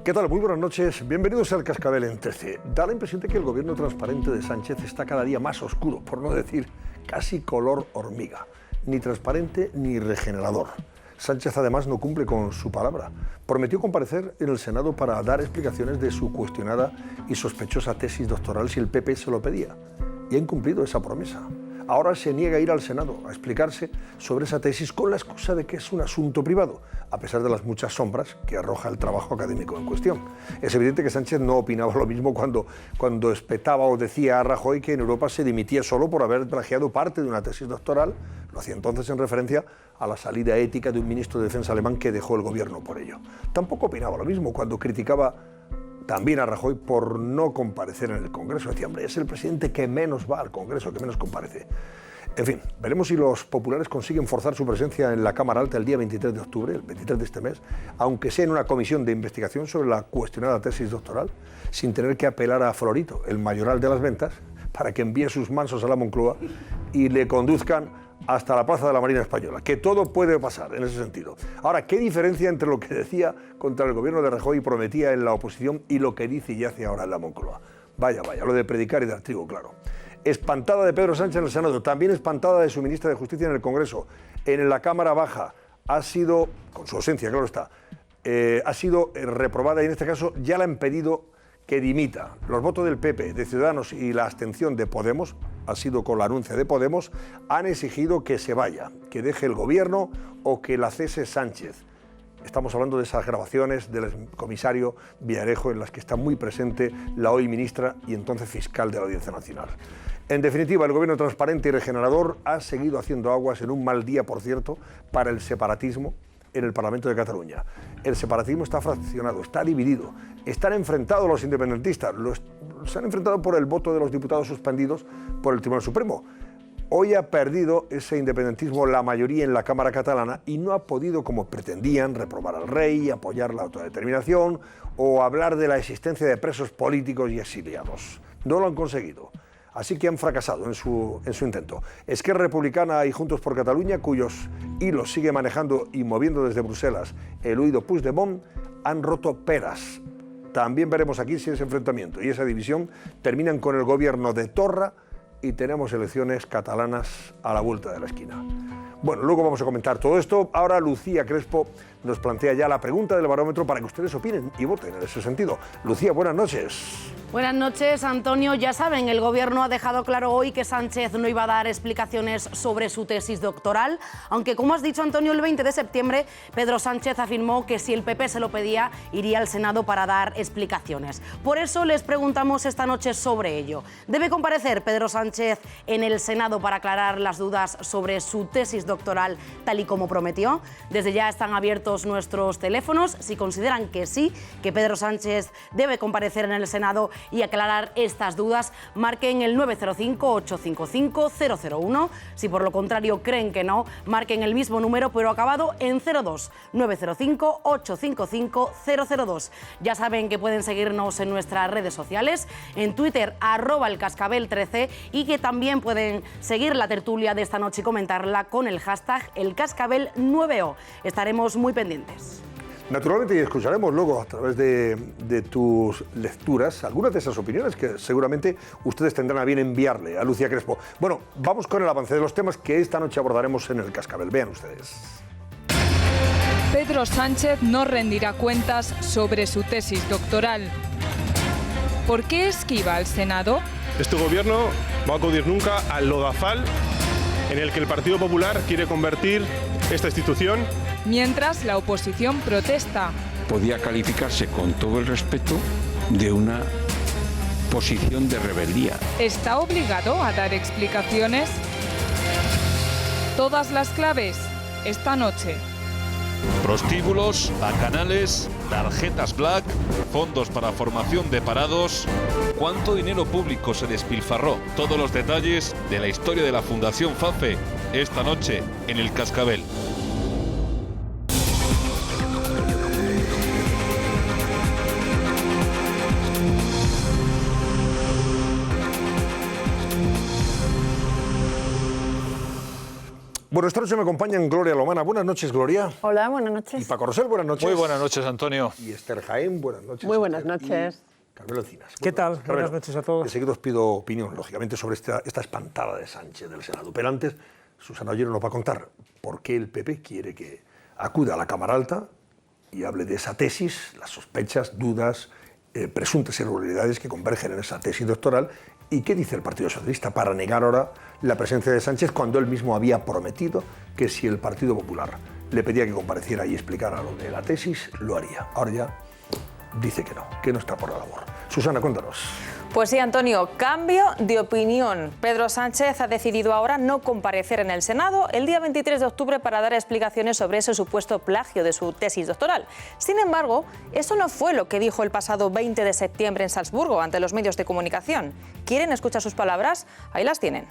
¿Qué tal? Muy buenas noches. Bienvenidos al Cascabel en 13. Da la impresión de que el gobierno transparente de Sánchez está cada día más oscuro, por no decir casi color hormiga. Ni transparente ni regenerador. Sánchez además no cumple con su palabra. Prometió comparecer en el Senado para dar explicaciones de su cuestionada y sospechosa tesis doctoral si el PP se lo pedía. Y ha incumplido esa promesa. Ahora se niega a ir al Senado a explicarse sobre esa tesis con la excusa de que es un asunto privado, a pesar de las muchas sombras que arroja el trabajo académico en cuestión. Es evidente que Sánchez no opinaba lo mismo cuando espetaba o decía a Rajoy que en Europa se dimitía solo por haber plagiado parte de una tesis doctoral. Lo hacía entonces en referencia a la salida ética de un ministro de Defensa alemán que dejó el gobierno por ello. Tampoco opinaba lo mismo cuando criticaba también a Rajoy por no comparecer en el Congreso. Decía, hombre, es el presidente que menos va al Congreso, que menos comparece. En fin, veremos si los populares consiguen forzar su presencia en la Cámara Alta el día 23 de octubre, el 23 de este mes, aunque sea en una comisión de investigación sobre la cuestionada tesis doctoral, sin tener que apelar a Florito, el mayoral de las ventas, para que envíe sus mansos a la Moncloa y le conduzcan hasta la Plaza de la Marina Española, que todo puede pasar en ese sentido. Ahora, ¿qué diferencia entre lo que decía contra el gobierno de Rajoy y prometía en la oposición y lo que dice y hace ahora en la Moncloa? Vaya, lo de predicar y dar trigo, claro. Espantada de Pedro Sánchez en el Senado, también espantada de su ministra de Justicia en el Congreso. En la Cámara Baja ha sido, con su ausencia, claro está, ha sido reprobada y en este caso ya le han pedido que dimita. Los votos del PP, de Ciudadanos y la abstención de Podemos, ha sido con la anuncia de Podemos, han exigido que se vaya, que deje el gobierno o que la cese Sánchez. Estamos hablando de esas grabaciones del comisario Villarejo en las que está muy presente la hoy ministra y entonces fiscal de la Audiencia Nacional. En definitiva, el gobierno transparente y regenerador ha seguido haciendo aguas en un mal día, por cierto, para el separatismo en el Parlamento de Cataluña. El separatismo está fraccionado, está dividido, están enfrentados los independentistas, se han enfrentado por el voto de los diputados suspendidos por el Tribunal Supremo. Hoy ha perdido ese independentismo la mayoría en la Cámara catalana y no ha podido, como pretendían, reprobar al rey, apoyar la autodeterminación o hablar de la existencia de presos políticos y exiliados. No lo han conseguido. Así que han fracasado en su intento. Esquerra Republicana y Juntos por Cataluña, cuyos hilos sigue manejando y moviendo desde Bruselas el huido Puigdemont, han roto peras. También veremos aquí si ese enfrentamiento y esa división terminan con el gobierno de Torra y tenemos elecciones catalanas a la vuelta de la esquina. Bueno, luego vamos a comentar todo esto. Ahora Lucía Crespo nos plantea ya la pregunta del barómetro para que ustedes opinen y voten en ese sentido. Lucía, buenas noches. Buenas noches, Antonio. Ya saben, el gobierno ha dejado claro hoy que Sánchez no iba a dar explicaciones sobre su tesis doctoral, aunque, como has dicho, Antonio, el 20 de septiembre Pedro Sánchez afirmó que si el PP se lo pedía, iría al Senado para dar explicaciones. Por eso les preguntamos esta noche sobre ello. ¿Debe comparecer Pedro Sánchez en el Senado para aclarar las dudas sobre su tesis doctoral tal y como prometió? Desde ya están abiertos nuestros teléfonos. Si consideran que sí, que Pedro Sánchez debe comparecer en el Senado y aclarar estas dudas, marquen el 905-855-001. Si por lo contrario creen que no, marquen el mismo número pero acabado en 02, 905-855-002. Ya saben que pueden seguirnos en nuestras redes sociales, en Twitter @elcascabel13 y que también pueden seguir la tertulia de esta noche y comentarla con el hashtag elcascabel9o. Estaremos muy pendientes. Naturalmente, y escucharemos luego a través de tus lecturas algunas de esas opiniones que seguramente ustedes tendrán a bien enviarle a Lucía Crespo. Bueno, vamos con el avance de los temas que esta noche abordaremos en el Cascabel. Vean ustedes. Pedro Sánchez no rendirá cuentas sobre su tesis doctoral. ¿Por qué esquiva al Senado? Este gobierno no va a acudir nunca al lodazal en el que el Partido Popular quiere convertir esta institución. Mientras la oposición protesta. Podía calificarse con todo el respeto de una posición de rebeldía. ¿Está obligado a dar explicaciones? Todas las claves esta noche. Prostíbulos, bacanales, tarjetas Black, fondos para formación de parados. ¿Cuánto dinero público se despilfarró? Todos los detalles de la historia de la Fundación FAFE esta noche en el Cascabel. Bueno, esta noche me acompañan Gloria Lomana. Buenas noches, Gloria. Hola, buenas noches. Y Paco Rosell, buenas noches. Muy buenas noches, Antonio. Y Esther Jaén, buenas noches. Muy buenas Esther. noches. Y Carmelo Encinas. ¿Qué tal? Carmelo, Buenas noches a todos. Enseguida os pido opinión, lógicamente, sobre esta espantada de Sánchez del Senado. Pero antes, Susana Ollero nos va a contar por qué el PP quiere que acuda a la Cámara Alta y hable de esa tesis, las sospechas, dudas, presuntas irregularidades que convergen en esa tesis doctoral. ¿Y qué dice el Partido Socialista para negar ahora la presencia de Sánchez cuando él mismo había prometido que si el Partido Popular le pedía que compareciera y explicara lo de la tesis, lo haría? Ahora ya dice que no está por la labor. Susana, cuéntanos. Pues sí, Antonio, cambio de opinión. Pedro Sánchez ha decidido ahora no comparecer en el Senado el día 23 de octubre para dar explicaciones sobre ese supuesto plagio de su tesis doctoral. Sin embargo, eso no fue lo que dijo el pasado 20 de septiembre en Salzburgo ante los medios de comunicación. ¿Quieren escuchar sus palabras? Ahí las tienen.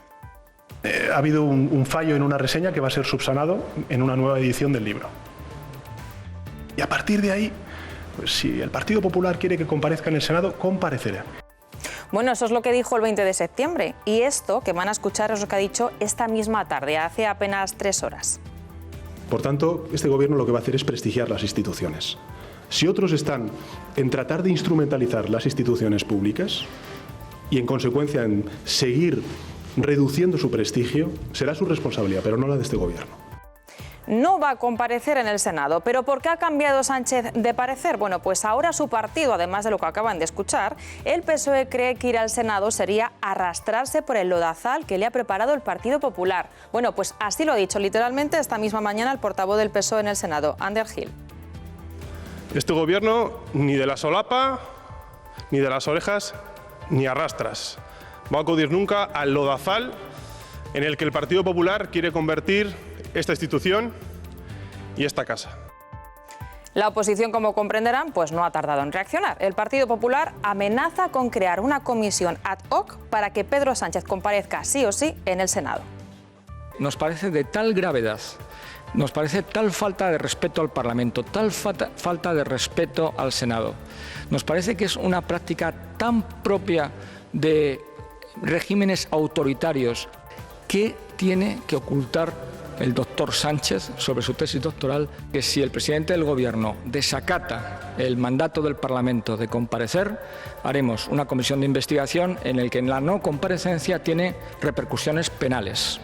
Ha habido un fallo en una reseña que va a ser subsanado en una nueva edición del libro. Y a partir de ahí, pues si el Partido Popular quiere que comparezca en el Senado, comparecerá. Bueno, eso es lo que dijo el 20 de septiembre. Y esto que van a escuchar es lo que ha dicho esta misma tarde, hace apenas 3 horas. Por tanto, este gobierno lo que va a hacer es prestigiar las instituciones. Si otros están en tratar de instrumentalizar las instituciones públicas y en consecuencia en seguir reduciendo su prestigio, será su responsabilidad, pero no la de este gobierno. No va a comparecer en el Senado. ¿Pero por qué ha cambiado Sánchez de parecer? Bueno, pues ahora su partido, además de lo que acaban de escuchar, el PSOE cree que ir al Senado sería arrastrarse por el lodazal que le ha preparado el Partido Popular. Bueno, pues así lo ha dicho literalmente esta misma mañana el portavoz del PSOE en el Senado, Ander Gil. Este gobierno ni de la solapa, ni de las orejas, ni arrastras. Va a acudir nunca al lodazal en el que el Partido Popular quiere convertir esta institución y esta casa. La oposición, como comprenderán, pues no ha tardado en reaccionar. El Partido Popular amenaza con crear una comisión ad hoc para que Pedro Sánchez comparezca sí o sí en el Senado. Nos parece de tal gravedad, nos parece tal falta de respeto al Parlamento, tal falta de respeto al Senado. Nos parece que es una práctica tan propia de regímenes autoritarios que tiene que ocultar el doctor Sánchez sobre su tesis doctoral, que si el presidente del Gobierno desacata el mandato del Parlamento de comparecer, haremos una comisión de investigación en la que la no comparecencia tiene repercusiones penales.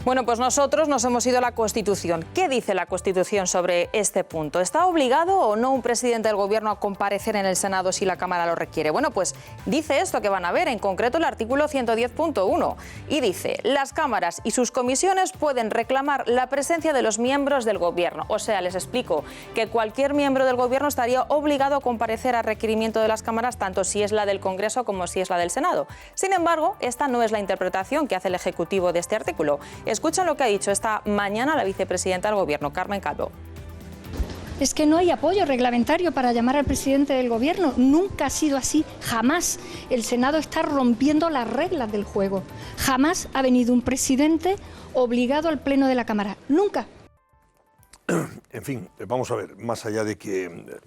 Bueno, pues nosotros nos hemos ido a la Constitución. ¿Qué dice la Constitución sobre este punto? ¿Está obligado o no un presidente del Gobierno a comparecer en el Senado si la Cámara lo requiere? Bueno, pues dice esto que van a ver, en concreto el artículo 110.1. Y dice, las cámaras y sus comisiones pueden reclamar la presencia de los miembros del Gobierno. O sea, les explico que cualquier miembro del Gobierno estaría obligado a comparecer a requerimiento de las cámaras, tanto si es la del Congreso como si es la del Senado. Sin embargo, esta no es la interpretación que hace el Ejecutivo de este artículo. Escuchen lo que ha dicho esta mañana la vicepresidenta del Gobierno, Carmen Calvo. Es que no hay apoyo reglamentario para llamar al presidente del Gobierno. Nunca ha sido así, jamás. El Senado está rompiendo las reglas del juego. Jamás ha venido un presidente obligado al Pleno de la Cámara. Nunca. En fin, vamos a ver, más allá de que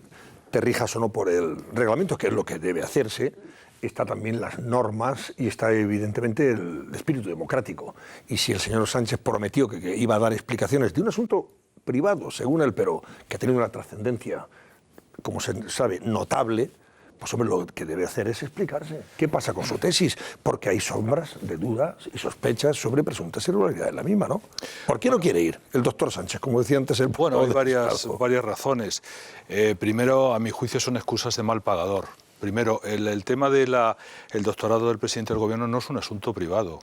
te rijas o no por el reglamento, que es lo que debe hacerse, está también las normas y está evidentemente el espíritu democrático. Y si el señor Sánchez prometió que iba a dar explicaciones de un asunto privado, según él, pero que ha tenido una trascendencia, como se sabe, notable, pues hombre, lo que debe hacer es explicarse. ¿Qué pasa con su tesis? Porque hay sombras de dudas y sospechas sobre presuntas irregularidades en la misma, ¿no? ¿Por qué no quiere ir el doctor Sánchez, como decía antes el... Bueno, hay varias razones. Primero, a mi juicio, son excusas de mal pagador. Primero, el tema del doctorado del presidente del Gobierno no es un asunto privado.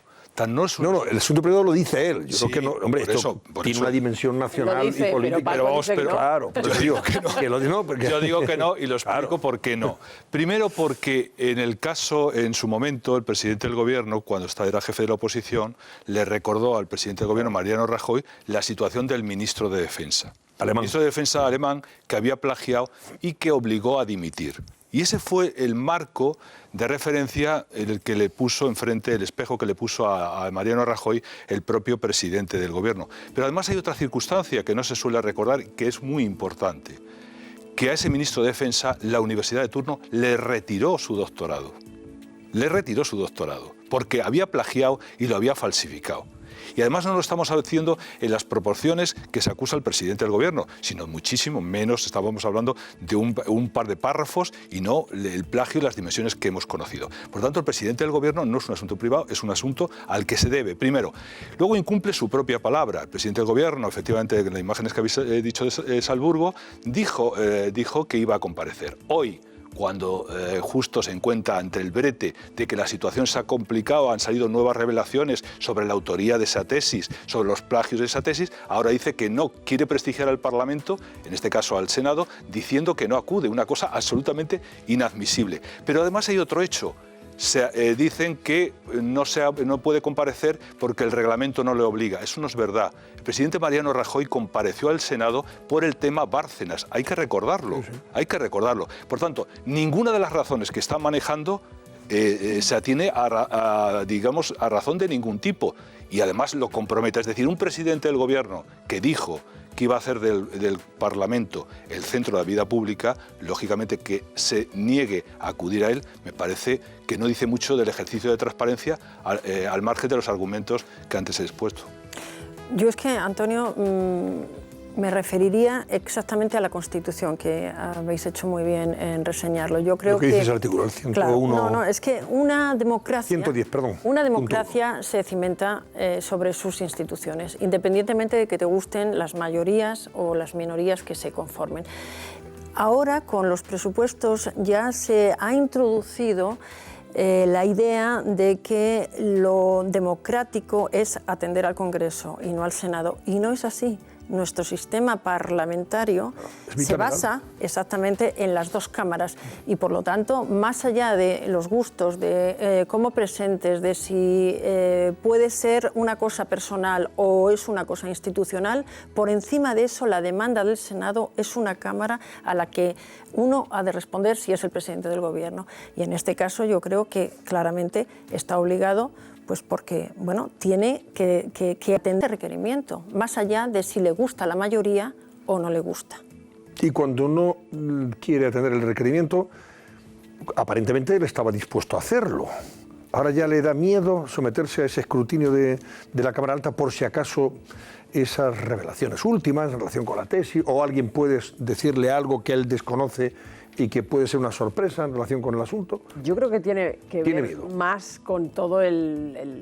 No, el asunto privado lo dice él. Yo sí, creo que no, hombre, esto tiene una dimensión nacional y política. Pero claro, yo digo que no. Yo digo que no y lo explico por qué no. Primero, porque en su momento, el presidente del Gobierno, cuando era jefe de la oposición, le recordó al presidente del Gobierno, Mariano Rajoy, la situación del ministro de Defensa. El ministro de Defensa alemán que había plagiado y que obligó a dimitir. Y ese fue el marco de referencia en el que le puso enfrente, el espejo que le puso a Mariano Rajoy el propio presidente del Gobierno. Pero además hay otra circunstancia que no se suele recordar, que es muy importante, que a ese ministro de Defensa la universidad de turno le retiró su doctorado. Le retiró su doctorado, porque había plagiado y lo había falsificado. Y además no lo estamos haciendo en las proporciones que se acusa al presidente del Gobierno, sino muchísimo menos. Estábamos hablando de un par de párrafos y no el plagio y las dimensiones que hemos conocido. Por tanto, el presidente del Gobierno no es un asunto privado, es un asunto al que se debe, primero. Luego incumple su propia palabra. El presidente del Gobierno, efectivamente, en las imágenes que habéis dicho de Salzburgo, dijo que iba a comparecer. Hoy, cuando justo se encuentra ante el brete de que la situación se ha complicado, han salido nuevas revelaciones sobre la autoría de esa tesis, sobre los plagios de esa tesis, ahora dice que no quiere prestigiar al Parlamento, en este caso al Senado, diciendo que no acude, una cosa absolutamente inadmisible. Pero además hay otro hecho. Dicen que no puede comparecer porque el reglamento no le obliga. Eso no es verdad. El presidente Mariano Rajoy compareció al Senado por el tema Bárcenas. Hay que recordarlo, hay que recordarlo. Por tanto, ninguna de las razones que está manejando se atiene digamos, a razón de ningún tipo. Y además lo compromete. Es decir, un presidente del Gobierno que dijo que iba a hacer del Parlamento el centro de la vida pública, lógicamente que se niegue a acudir a él, me parece que no dice mucho del ejercicio de transparencia al margen de los argumentos que antes he expuesto. Yo es que, Antonio, me referiría exactamente a la Constitución, que habéis hecho muy bien en reseñarlo. Yo creo que dice ese artículo, el 101... Claro, no, es que una democracia... 110, perdón. Una democracia se cimenta sobre sus instituciones, independientemente de que te gusten las mayorías o las minorías que se conformen. Ahora, con los presupuestos, ya se ha introducido la idea de que lo democrático es atender al Congreso y no al Senado. Y no es así. Nuestro sistema parlamentario se basa exactamente en las dos cámaras y, por lo tanto, más allá de los gustos, de cómo presentes, de si puede ser una cosa personal o es una cosa institucional, por encima de eso, la demanda del Senado es una cámara a la que uno ha de responder si es el presidente del Gobierno. Y en este caso yo creo que claramente está obligado, pues porque tiene que atender el requerimiento, más allá de si le gusta a la mayoría o no le gusta. Y cuando uno quiere atender el requerimiento, aparentemente él estaba dispuesto a hacerlo. Ahora ya le da miedo someterse a ese escrutinio de la Cámara Alta por si acaso esas revelaciones últimas en relación con la tesis, o alguien puede decirle algo que él desconoce y que puede ser una sorpresa en relación con el asunto. Yo creo que tiene que ver miedo más con todo el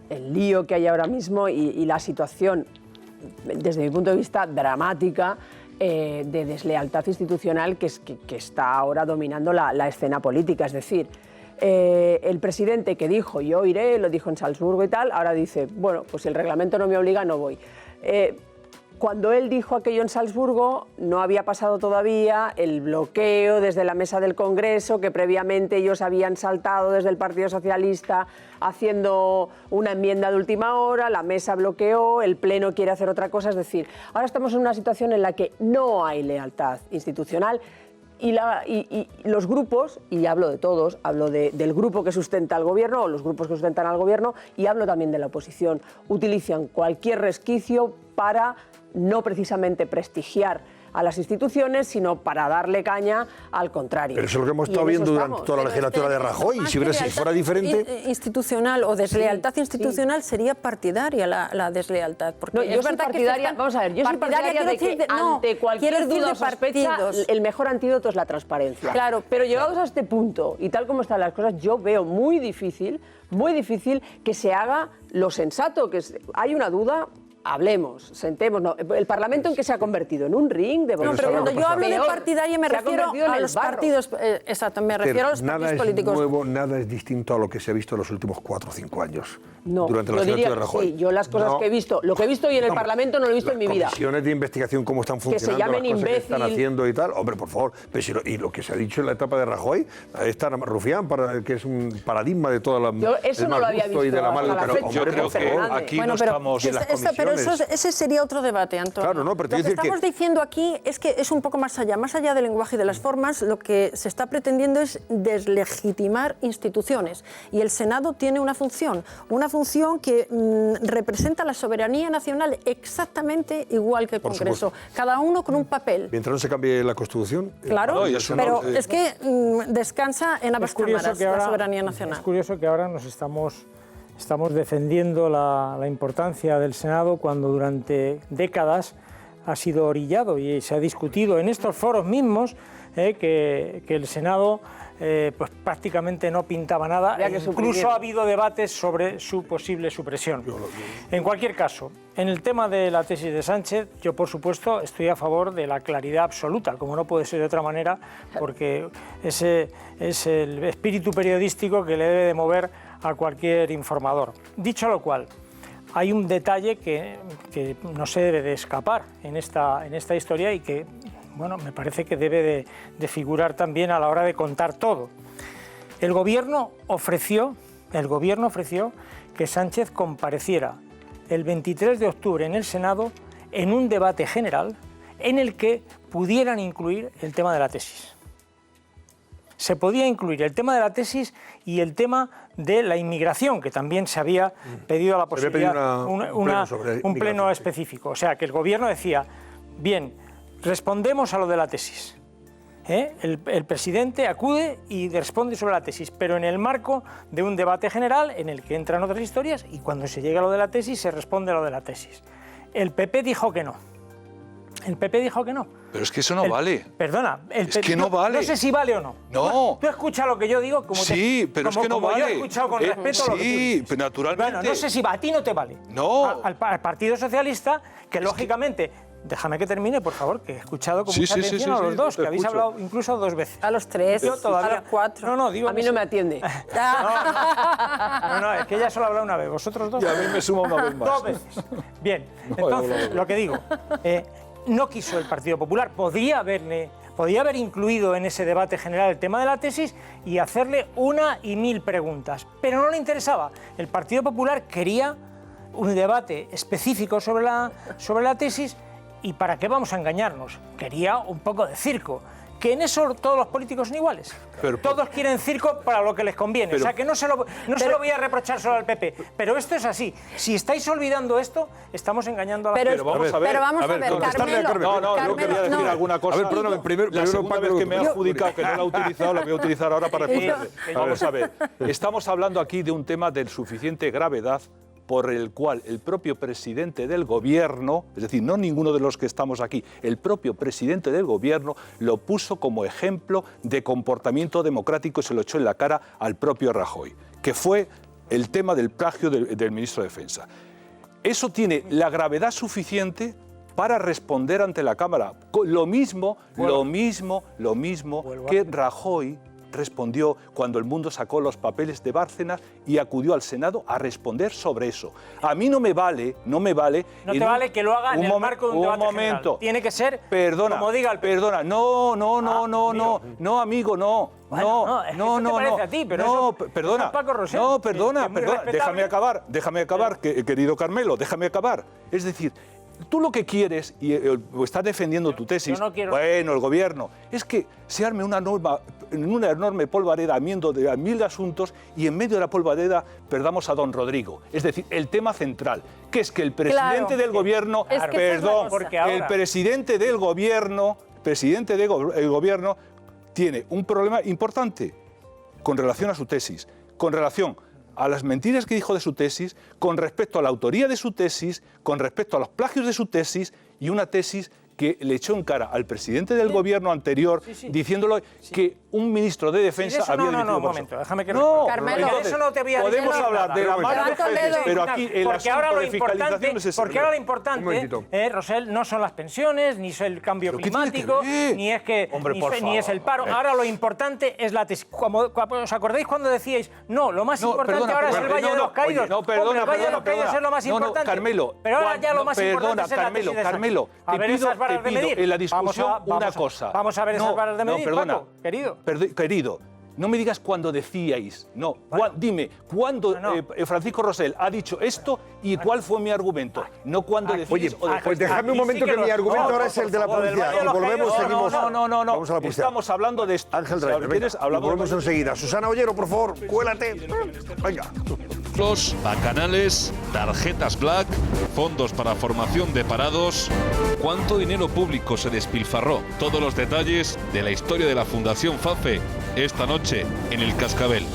lío que hay ahora mismo y la situación, desde mi punto de vista, dramática de deslealtad institucional que está ahora dominando la escena política. Es decir, el presidente que dijo yo iré, lo dijo en Salzburgo y tal, ahora dice, bueno, pues si el reglamento no me obliga, no voy. Cuando él dijo aquello en Salzburgo, no había pasado todavía el bloqueo desde la mesa del Congreso, que previamente ellos habían saltado desde el Partido Socialista haciendo una enmienda de última hora, la mesa bloqueó, el Pleno quiere hacer otra cosa. Es decir, ahora estamos en una situación en la que no hay lealtad institucional. Y los grupos, y hablo de todos, hablo del grupo que sustenta al Gobierno o los grupos que sustentan al Gobierno, y hablo también de la oposición, utilizan cualquier resquicio para no precisamente prestigiar a las instituciones, sino para darle caña al contrario. Pero eso es lo que hemos estado viendo durante toda la legislatura de Rajoy. Si fuera diferente... institucional o deslealtad institucional sería partidaria la deslealtad. Porque no, yo soy partidaria, vamos a ver, yo soy partidaria de que ante cualquier duda o sospecha, el mejor antídoto es la transparencia. Claro, pero llegados a este punto y tal como están las cosas, yo veo muy difícil que se haga lo sensato, que hay una duda. Hablemos, sentémonos. ¿El Parlamento en qué se ha convertido? ¿En un ring de boxeo? No, pero cuando yo hablo de partidaria me refiero a los partidos... Exacto, me refiero a los partidos políticos. Nada es nuevo, nada es distinto a lo que se ha visto en los últimos 4 o 5 años. No, durante la legislatura de Rajoy. Sí, yo las cosas que he visto, lo que he visto hoy en el Parlamento no lo he visto en mi vida. Las comisiones de investigación, cómo están funcionando, que se llamen las cosas imbécil. que están haciendo y tal. Hombre, por favor, y lo que se ha dicho en la etapa de Rajoy, está Rufián, que es un paradigma de toda la... Yo eso no lo había visto y de la hasta la fecha. Yo creo que aquí no estamos en las comisiones. Pero ese sería otro debate, Antonio. Claro, no, pero lo que estamos diciendo aquí es que es un poco más allá del lenguaje y de las formas, lo que se está pretendiendo es deslegitimar instituciones. Y el Senado tiene una función que representa la soberanía nacional exactamente igual que el Congreso, cada uno con un papel. Mientras no se cambie la Constitución. Claro, pero es que descansa en ambas cámaras la soberanía nacional. Es curioso que ahora nos estamos Estamos defendiendo la importancia del Senado cuando durante décadas ha sido orillado y se ha discutido en estos foros mismos que el Senado pues prácticamente no pintaba nada, incluso ha habido debates sobre su posible supresión. En cualquier caso, en el tema de la tesis de Sánchez, yo por supuesto estoy a favor de la claridad absoluta, como no puede ser de otra manera, porque ese es el espíritu periodístico que le debe de mover a cualquier informador. Dicho lo cual, hay un detalle que no se debe de escapar en esta historia y que, bueno, me parece que debe de figurar también a la hora de contar todo. El gobierno ofreció que Sánchez compareciera el 23 de octubre en el Senado en un debate general en el que pudieran incluir el tema de la tesis. Se podía incluir el tema de la tesis y el tema de la inmigración, que también se había pedido la posibilidad, un pleno específico. O sea, que el gobierno decía, bien, respondemos a lo de la tesis. El presidente acude y responde sobre la tesis, pero en el marco de un debate general en el que entran otras historias y cuando se llega a lo de la tesis se responde a lo de la tesis. El PP dijo que no. El PP dijo que no. Pero es que eso no vale. Perdona, es que no vale. No sé si vale o no. No. Tú escuchas lo que yo digo como sí, pero es que no vale. Yo he escuchado con respeto lo que tú dices. Sí, naturalmente. Bueno, no sé si a ti no te vale. No. Al Partido Socialista, que lógicamente... Déjame que termine, por favor, que he escuchado con mucha atención a los dos, que habéis hablado incluso 2 veces. A los 3, yo todavía... a los 4. No, digo... A mí no me atiende. No, es que ella solo ha hablado una vez, vosotros 2. Y a mí me suma una vez más. 2 veces. Bien, entonces, lo que digo, no quiso el Partido Popular, podía haber incluido en ese debate general el tema de la tesis y hacerle 1 y 1000 preguntas, pero no le interesaba. El Partido Popular quería un debate específico sobre la tesis. ¿Y para qué vamos a engañarnos? Quería un poco de circo. Que en eso todos los políticos son iguales. Todos quieren circo para lo que les conviene. O sea, que no se lo voy a reprochar solo al PP. Pero esto es así. Si estáis olvidando esto, estamos engañando a la gente. Pero vamos a ver, Carmelo. No, yo quería decir alguna cosa. A ver, perdóname, la segunda vez que me he adjudicado, que no la he utilizado, la voy a utilizar ahora para responderle. Vamos a ver. Estamos hablando aquí de un tema de suficiente gravedad por el cual el propio presidente del gobierno, es decir, no ninguno de los que estamos aquí, el propio presidente del gobierno lo puso como ejemplo de comportamiento democrático y se lo echó en la cara al propio Rajoy, que fue el tema del plagio del ministro de Defensa. Eso tiene la gravedad suficiente para responder ante la Cámara. Lo mismo que Rajoy respondió cuando El Mundo sacó los papeles de Bárcenas y acudió al Senado a responder sobre eso. A mí no me vale... No te vale que lo haga en el marco de un debate general. Tiene que ser como diga el... Perdona, no, amigo, no. No, te parece a ti, pero no, eso, perdona. eso Paco Rosell, no, perdona. Déjame acabar, querido Carmelo, déjame acabar. Es decir, tú lo que quieres, y estás defendiendo tu tesis, bueno, el gobierno, es que se arme una enorme polvareda a 1000 asuntos y en medio de la polvareda perdamos a don Rodrigo. Es decir, el tema central, que es que el presidente del gobierno, el presidente del gobierno tiene un problema importante con relación a su tesis, con relación a las mentiras que dijo de su tesis, con respecto a la autoría de su tesis, con respecto a los plagios de su tesis y una tesis que le echó en cara al presidente del gobierno anterior diciéndolo que un ministro de Defensa había dimitido. Un momento, déjame que Carmelo, eso no te voy a podemos hablar de la mano de Defensa, pero aquí el asunto de fiscalización es ese. Porque ahora lo importante, Rosell, no son las pensiones, ni es el cambio climático, ni es que ni es el paro. Ahora lo importante es la tesis. ¿Os acordáis cuando decíais, no, lo más importante ahora es el Valle de los Caídos? No, perdona, el Valle de los Caídos es lo más importante. Carmelo, pero ahora ya lo más importante es la tesis de Carmelo, te pido en la discusión una cosa. Vamos a ver esas varas de medir, Paco, querido. Querido, no me digas cuando decíais, no. Dime, ¿cuándo Francisco Rosell ha dicho esto y cuál fue mi argumento? No cuando decís... Oye, pues dejadme un momento que mi argumento ahora es el de la publicidad. Y volvemos, seguimos... No. Vamos a la publicidad. Estamos hablando de esto. Ángel Driver, volvemos enseguida. Susana Ollero, por favor, cuélate. Venga. Bacanales, tarjetas Black, fondos para formación de parados. ¿Cuánto dinero público se despilfarró? Todos los detalles de la historia de la Fundación FAFE esta noche en El Cascabel.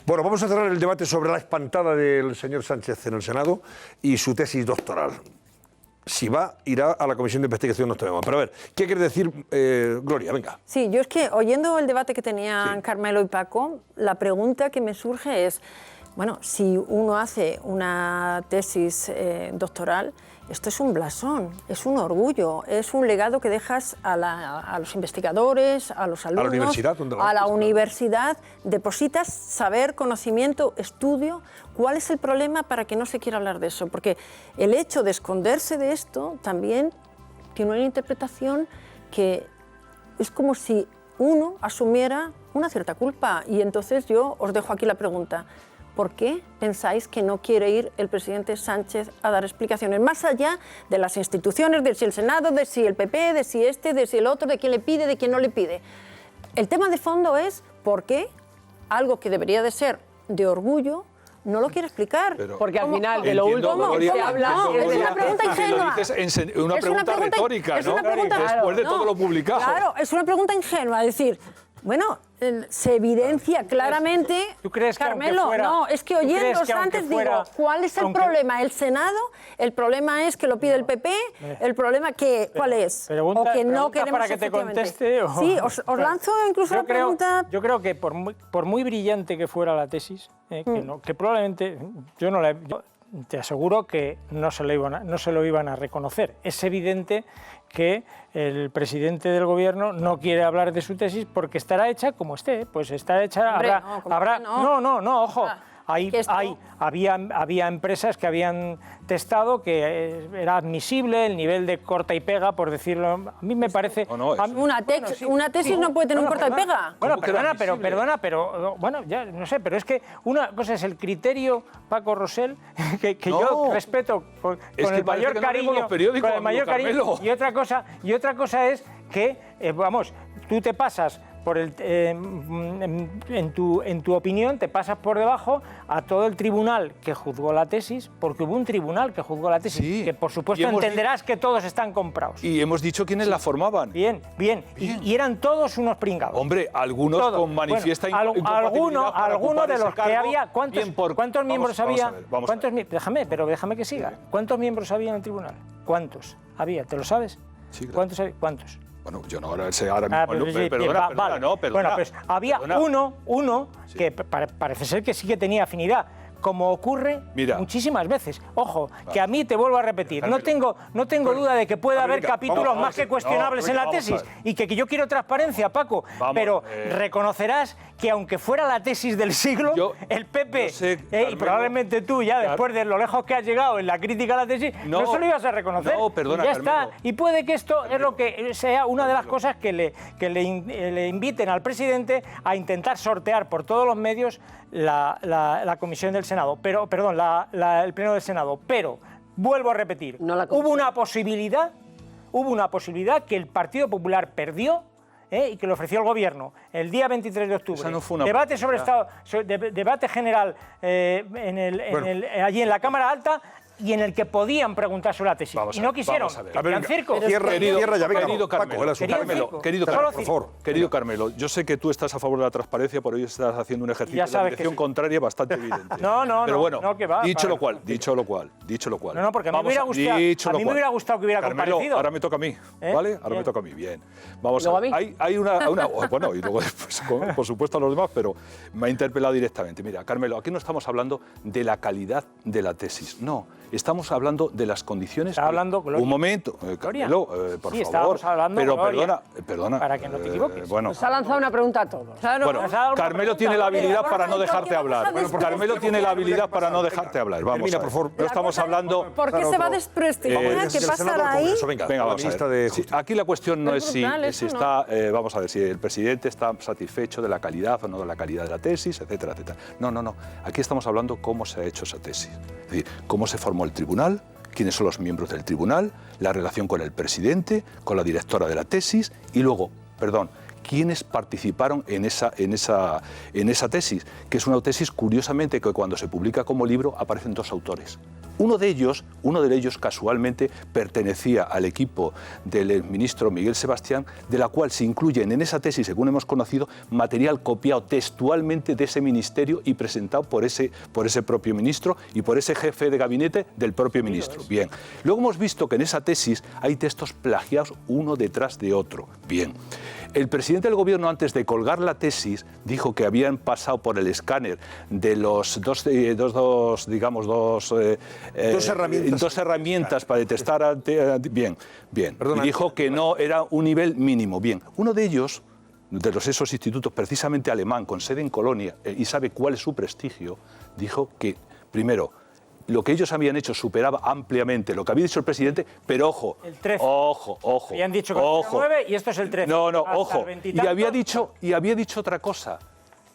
Bueno, vamos a cerrar el debate sobre la espantada del señor Sánchez en el Senado y su tesis doctoral. Si va, irá a la Comisión de Investigación, no sabemos. Pero a ver, ¿qué quiere decir Gloria? Venga. Sí, yo es que oyendo el debate que tenían Carmelo y Paco, la pregunta que me surge es, bueno, si uno hace una tesis doctoral, esto es un blasón, es un orgullo, es un legado que dejas a los investigadores, a los alumnos, a la universidad, depositas saber, conocimiento, estudio. ¿Cuál es el problema para que no se quiera hablar de eso? Porque el hecho de esconderse de esto también tiene una interpretación que es como si uno asumiera una cierta culpa. Y entonces yo os dejo aquí la pregunta. ¿Por qué pensáis que no quiere ir el presidente Sánchez a dar explicaciones? Más allá de las instituciones, de si el Senado, de si el PP, de si este, de si el otro, de quién le pide, de quién no le pide. El tema de fondo es por qué algo que debería de ser de orgullo no lo quiere explicar. Porque al final de lo último se habla... Es una pregunta ingenua. Una pregunta retórica, ¿no? Después de todo lo publicado. Claro, es una pregunta ingenua. Es decir, bueno, se evidencia claramente... ¿Tú crees que Carmelo, fuera, no, es que oyéndos antes digo, ¿cuál es el problema? ¿El Senado? ¿El problema es que lo pide el PP? ¿El problema que cuál es? Pregunta, ¿O que no queremos para que te conteste? O... Sí, os lanzo incluso la pregunta... Yo creo que por muy brillante que fuera la tesis, que probablemente yo te aseguro que no se lo iban a reconocer. Es evidente que el presidente del gobierno no quiere hablar de su tesis porque estará hecha como esté, pues estará hecha... Hombre, ojo. Había empresas que habían testado que era admisible el nivel de corta y pega, por decirlo. A mí me parece... Una tesis no puede tener un corta y pega. Bueno, pero bueno, ya no sé, pero es que una cosa es el criterio Paco Rosell, que yo respeto con el mayor cariño, y otra cosa es que, tú te pasas por en tu opinión, te pasas por debajo a todo el tribunal que juzgó la tesis, porque hubo un tribunal que juzgó la tesis, que por supuesto entenderás que todos están comprados. Y hemos dicho quiénes la formaban. Bien. Y eran todos unos pringados. Hombre, algunos todos. Con manifiesta incompatibilidad alguno de los que había... ¿Cuántos miembros había? Déjame que siga. ¿Cuántos miembros había en el tribunal? ¿Cuántos había? ¿Te lo sabes? Sí, claro. ¿Cuántos había? ¿Cuántos? Bueno, yo no ahora mismo... Perdona. Bueno, pues había uno que parece ser que sí que tenía afinidad, como ocurre muchísimas veces. Ojo, que a mí te vuelvo a repetir, no tengo duda de que puede haber capítulos más que cuestionables en la tesis y que yo quiero transparencia, Paco, pero reconocerás que aunque fuera la tesis del siglo, el PP y probablemente tú ya después de lo lejos que has llegado en la crítica a la tesis, no se lo ibas a reconocer. No, perdona, ya está. Y puede que esto es lo que sea una de las cosas que le inviten al presidente a intentar sortear por todos los medios la comisión del Senado, el pleno del Senado. Pero vuelvo a repetir, hubo una posibilidad que el Partido Popular perdió y que le ofreció el gobierno el día 23 de octubre. No fue una debate sobre Estado, debate general allí en la Cámara Alta, y en el que podían preguntar sobre la tesis. Y no quisieron. Querido Carmelo, yo sé que tú estás a favor de la transparencia, por hoy estás haciendo un ejercicio de la dirección contraria bastante evidente. Pero bueno, dicho lo cual. No, porque a mí me hubiera gustado que hubiera comparecido. Ahora me toca a mí, ¿vale? Ahora me toca a mí, bien. Vamos a ver. Hay una... Bueno, y luego después, por supuesto, a los demás, pero me ha interpelado directamente. Mira, Carmelo, aquí no estamos hablando de la calidad de la tesis, no. Estamos hablando de las condiciones... Está hablando Gloria. Un momento, Carmelo, por favor. Pero perdona. Para que no te equivoques. Nos ha lanzado una pregunta a todos. Bueno, Carmelo tiene la habilidad para no dejarte hablar. Carmelo tiene la habilidad para no dejarte hablar. Vamos, por favor. No estamos hablando... ¿Por qué se va a desprestigiar? ¿Qué pasará ahí? Venga, vamos a ver. Aquí la cuestión no es si está... Vamos a ver, si el presidente está satisfecho de la calidad o no de la calidad de la tesis, etcétera, etcétera. No. Aquí estamos hablando cómo se ha hecho esa tesis. Es decir, cómo se formó el tribunal, quiénes son los miembros del tribunal, la relación con el presidente, con la directora de la tesis y luego, quiénes participaron en esa tesis, que es una tesis, curiosamente, que cuando se publica como libro aparecen dos autores. Uno de ellos casualmente pertenecía al equipo del ministro Miguel Sebastián, de la cual se incluyen en esa tesis, según hemos conocido, material copiado textualmente de ese ministerio y presentado por ese propio ministro y por ese jefe de gabinete del propio ministro. Bien. Luego hemos visto que en esa tesis hay textos plagiados uno detrás de otro. Bien. El presidente del gobierno, antes de colgar la tesis, dijo que habían pasado por el escáner de los dos herramientas para detectar. Bien. Perdona, y dijo que no era un nivel mínimo. Bien. Uno de ellos, de esos institutos, precisamente alemán, con sede en Colonia, y sabe cuál es su prestigio, dijo que, primero, lo que ellos habían hecho superaba ampliamente lo que había dicho el presidente, pero ojo, el 13. ojo. Habían dicho que el 9 y esto es el 13. No, ojo. Y había dicho otra cosa.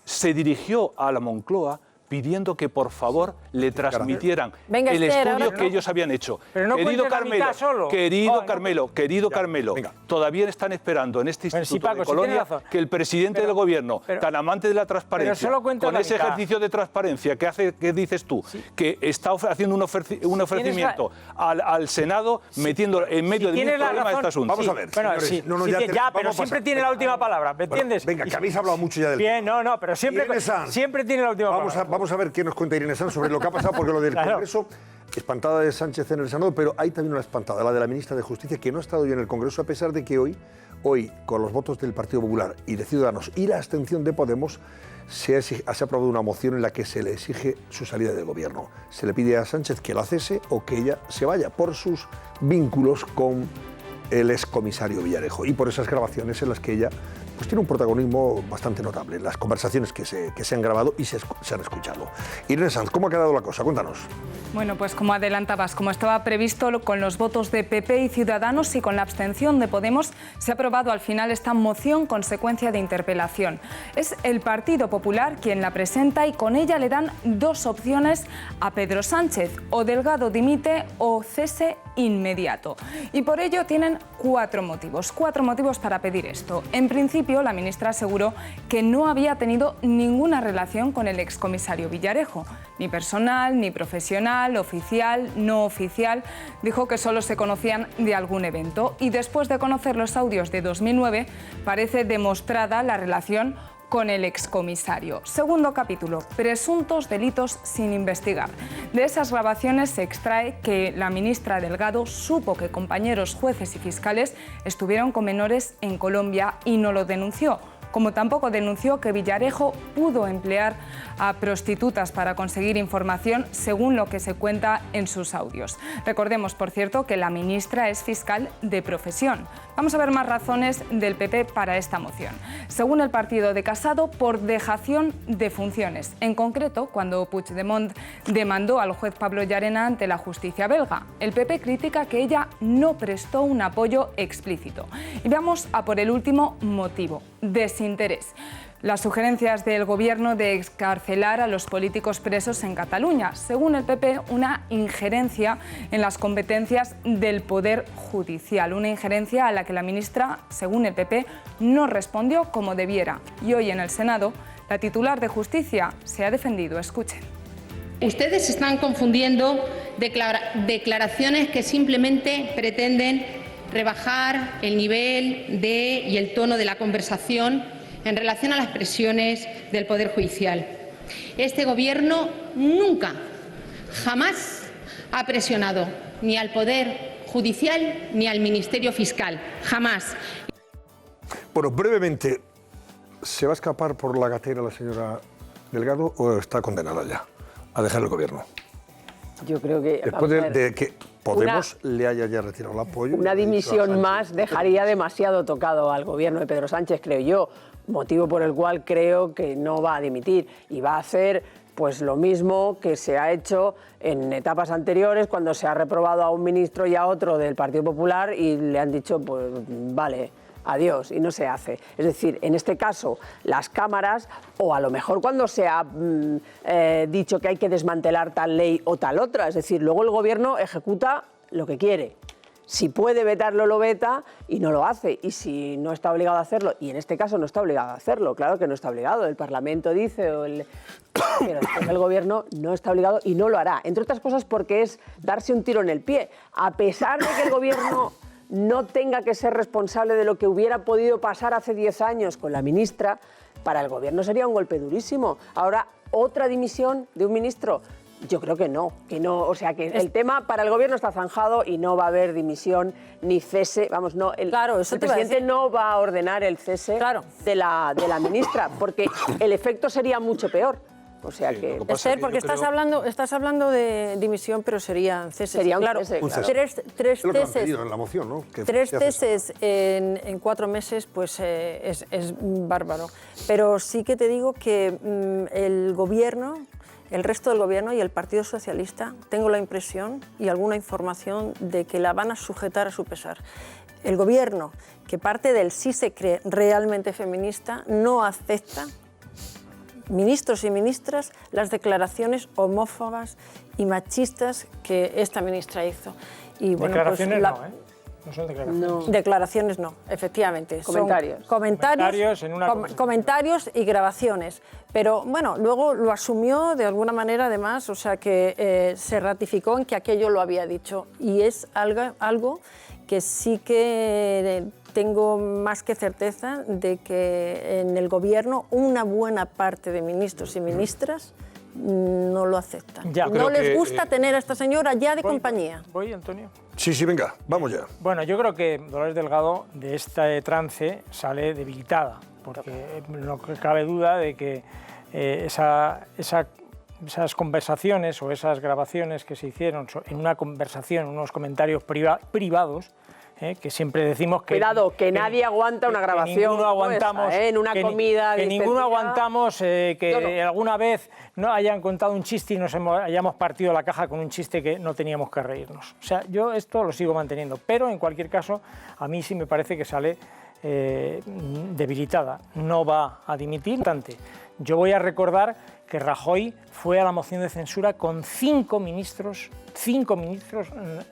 Se dirigió a la Moncloa pidiendo que por favor le transmitieran el estudio que ellos habían hecho. Pero no querido Carmelo, Carmelo, todavía están esperando en este Instituto de Colonia que el presidente del gobierno, tan amante de la transparencia, con ese ejercicio de transparencia que dices tú, que está haciendo un ofrecimiento al Senado, metiendo en medio de un problema de este asunto. Vamos a ver, pero siempre tiene la última palabra, ¿me entiendes? Venga, que habéis hablado mucho ya del tema. Bien, no, pero siempre tiene la última palabra. Vamos a ver qué nos cuenta Irene Sanz sobre lo que ha pasado, porque lo del Congreso, espantada de Sánchez en el Senado, pero hay también una espantada, la de la ministra de Justicia, que no ha estado hoy en el Congreso, a pesar de que hoy, con los votos del Partido Popular y de Ciudadanos y la abstención de Podemos, se ha aprobado una moción en la que se le exige su salida del gobierno. Se le pide a Sánchez que la cese o que ella se vaya por sus vínculos con el excomisario Villarejo y por esas grabaciones en las que ella pues tiene un protagonismo bastante notable, las conversaciones que se han grabado y se han escuchado. Irene Sanz, ¿cómo ha quedado la cosa? Cuéntanos. Bueno, pues como adelantabas, como estaba previsto, con los votos de PP y Ciudadanos y con la abstención de Podemos, se ha aprobado al final esta moción consecuencia de interpelación. Es el Partido Popular quien la presenta y con ella le dan dos opciones a Pedro Sánchez: o Delgado dimite o cese inmediato. Y por ello tienen cuatro motivos para pedir esto. En principio, la ministra aseguró que no había tenido ninguna relación con el excomisario Villarejo, ni personal, ni profesional, oficial, no oficial. Dijo que solo se conocían de algún evento y después de conocer los audios de 2009 parece demostrada la relación con el excomisario. Segundo capítulo, presuntos delitos sin investigar. De esas grabaciones se extrae que la ministra Delgado supo que compañeros jueces y fiscales estuvieron con menores en Colombia y no lo denunció. Como tampoco denunció que Villarejo pudo emplear a prostitutas para conseguir información, según lo que se cuenta en sus audios. Recordemos, por cierto, que la ministra es fiscal de profesión. Vamos a ver más razones del PP para esta moción. Según el partido de Casado, por dejación de funciones. En concreto, cuando Puigdemont demandó al juez Pablo Llarena ante la justicia belga. El PP critica que ella no prestó un apoyo explícito. Y vamos a por el último motivo: desinterés. Las sugerencias del Gobierno de excarcelar a los políticos presos en Cataluña. Según el PP, una injerencia en las competencias del Poder Judicial. Una injerencia a la que la ministra, según el PP, no respondió como debiera. Y hoy en el Senado, la titular de Justicia se ha defendido. Escuchen. Ustedes están confundiendo declaraciones que simplemente pretenden rebajar el nivel y el tono de la conversación en relación a las presiones del Poder Judicial. Este Gobierno nunca, jamás ha presionado ni al Poder Judicial ni al Ministerio Fiscal. Jamás. Bueno, brevemente, ¿se va a escapar por la gatera la señora Delgado o está condenada ya a dejar el Gobierno? Yo creo que... Después de que Podemos le haya ya retirado el apoyo. Una dimisión más dejaría demasiado tocado al Gobierno de Pedro Sánchez, creo yo. Motivo por el cual creo que no va a dimitir y va a hacer pues lo mismo que se ha hecho en etapas anteriores, cuando se ha reprobado a un ministro y a otro del Partido Popular y le han dicho, pues vale, adiós, y no se hace. Es decir, en este caso, las cámaras, o a lo mejor cuando se ha dicho que hay que desmantelar tal ley o tal otra, es decir, luego el Gobierno ejecuta lo que quiere. Si puede vetarlo, lo veta y no lo hace. Y si no está obligado a hacerlo, y en este caso no está obligado a hacerlo, claro que no está obligado, el Parlamento dice, pero el Gobierno no está obligado y no lo hará. Entre otras cosas porque es darse un tiro en el pie. A pesar de que el Gobierno no tenga que ser responsable de lo que hubiera podido pasar hace 10 años con la ministra, para el Gobierno sería un golpe durísimo. Ahora, ¿otra dimisión de un ministro? Yo creo que no, o sea que el tema para el Gobierno está zanjado y no va a haber dimisión ni cese, vamos, no, el presidente no va a ordenar el cese de la ministra, porque el efecto sería mucho peor. O sea que Esther, porque estás hablando de dimisión, pero sería cese. Sería un claro, cese, claro. Tres Es lo que han ceses. pedido en la moción, ¿no? Que Tres se hace eso. ceses en 4 meses, pues es bárbaro. Pero sí que te digo que el Gobierno, el resto del Gobierno y el Partido Socialista, tengo la impresión y alguna información de que la van a sujetar a su pesar. El Gobierno, que parte del sí se cree realmente feminista, no acepta, ministros y ministras, las declaraciones homófobas y machistas que esta ministra hizo. Y, bueno, declaraciones pues, no, ¿eh? No son declaraciones. No. Declaraciones no, efectivamente. Comentarios. Son comentarios, en una comentarios y grabaciones. Pero bueno, luego lo asumió de alguna manera además, o sea que se ratificó en que aquello lo había dicho. Y es algo que sí que tengo más que certeza de que en el Gobierno una buena parte de ministros y ministras no lo aceptan. No les gusta tener a esta señora ya de compañía. ¿Voy, Antonio? Sí, venga, vamos ya. Bueno, yo creo que Dolores Delgado de este trance sale debilitada, porque no cabe duda de que esas conversaciones o esas grabaciones que se hicieron en una conversación, unos comentarios privados, que siempre decimos que... Cuidado, que nadie aguanta una grabación que ninguno aguantamos, en una comida... Que ninguno aguantamos que alguna vez no hayan contado un chiste y nos hayamos partido la caja con un chiste que no teníamos que reírnos. O sea, yo esto lo sigo manteniendo, pero en cualquier caso, a mí sí me parece que sale debilitada. No va a dimitir. Yo voy a recordar que Rajoy fue a la moción de censura con 5 ministros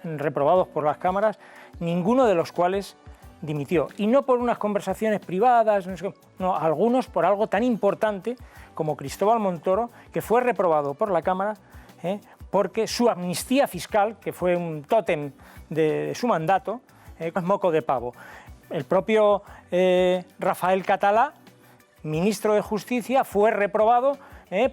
reprobados por las cámaras, ninguno de los cuales dimitió. Y no por unas conversaciones privadas, no, algunos por algo tan importante como Cristóbal Montoro, que fue reprobado por la Cámara porque su amnistía fiscal, que fue un tótem de su mandato, es moco de pavo. El propio Rafael Catalá, ministro de Justicia, fue reprobado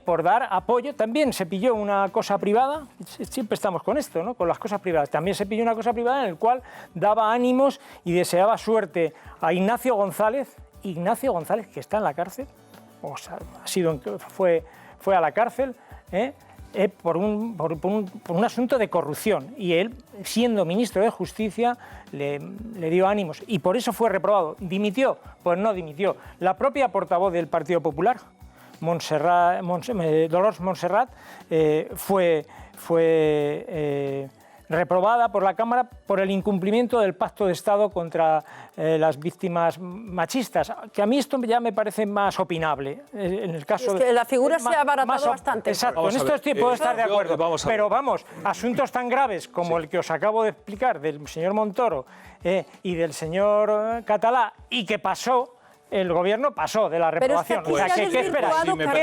por dar apoyo. También se pilló una cosa privada, siempre estamos con esto, ¿no? Con las cosas privadas. También se pilló una cosa privada en la cual daba ánimos y deseaba suerte a Ignacio González, que está en la cárcel, o sea, fue a la cárcel, por un asunto de corrupción, y él, siendo ministro de Justicia, le dio ánimos y por eso fue reprobado. ¿Dimitió? Pues no dimitió. La propia portavoz del Partido Popular, Dolors Montserrat, fue reprobada por la Cámara por el incumplimiento del Pacto de Estado contra las víctimas machistas, que a mí esto ya me parece más opinable. En el caso es que la figura se ha abaratado bastante. Exacto, en esto puedo estar de acuerdo. Pero vamos, asuntos tan graves como el que os acabo de explicar del señor Montoro y del señor Catalá, y que pasó, el Gobierno pasó de la reprobación. Pero es que aquí ¿Qué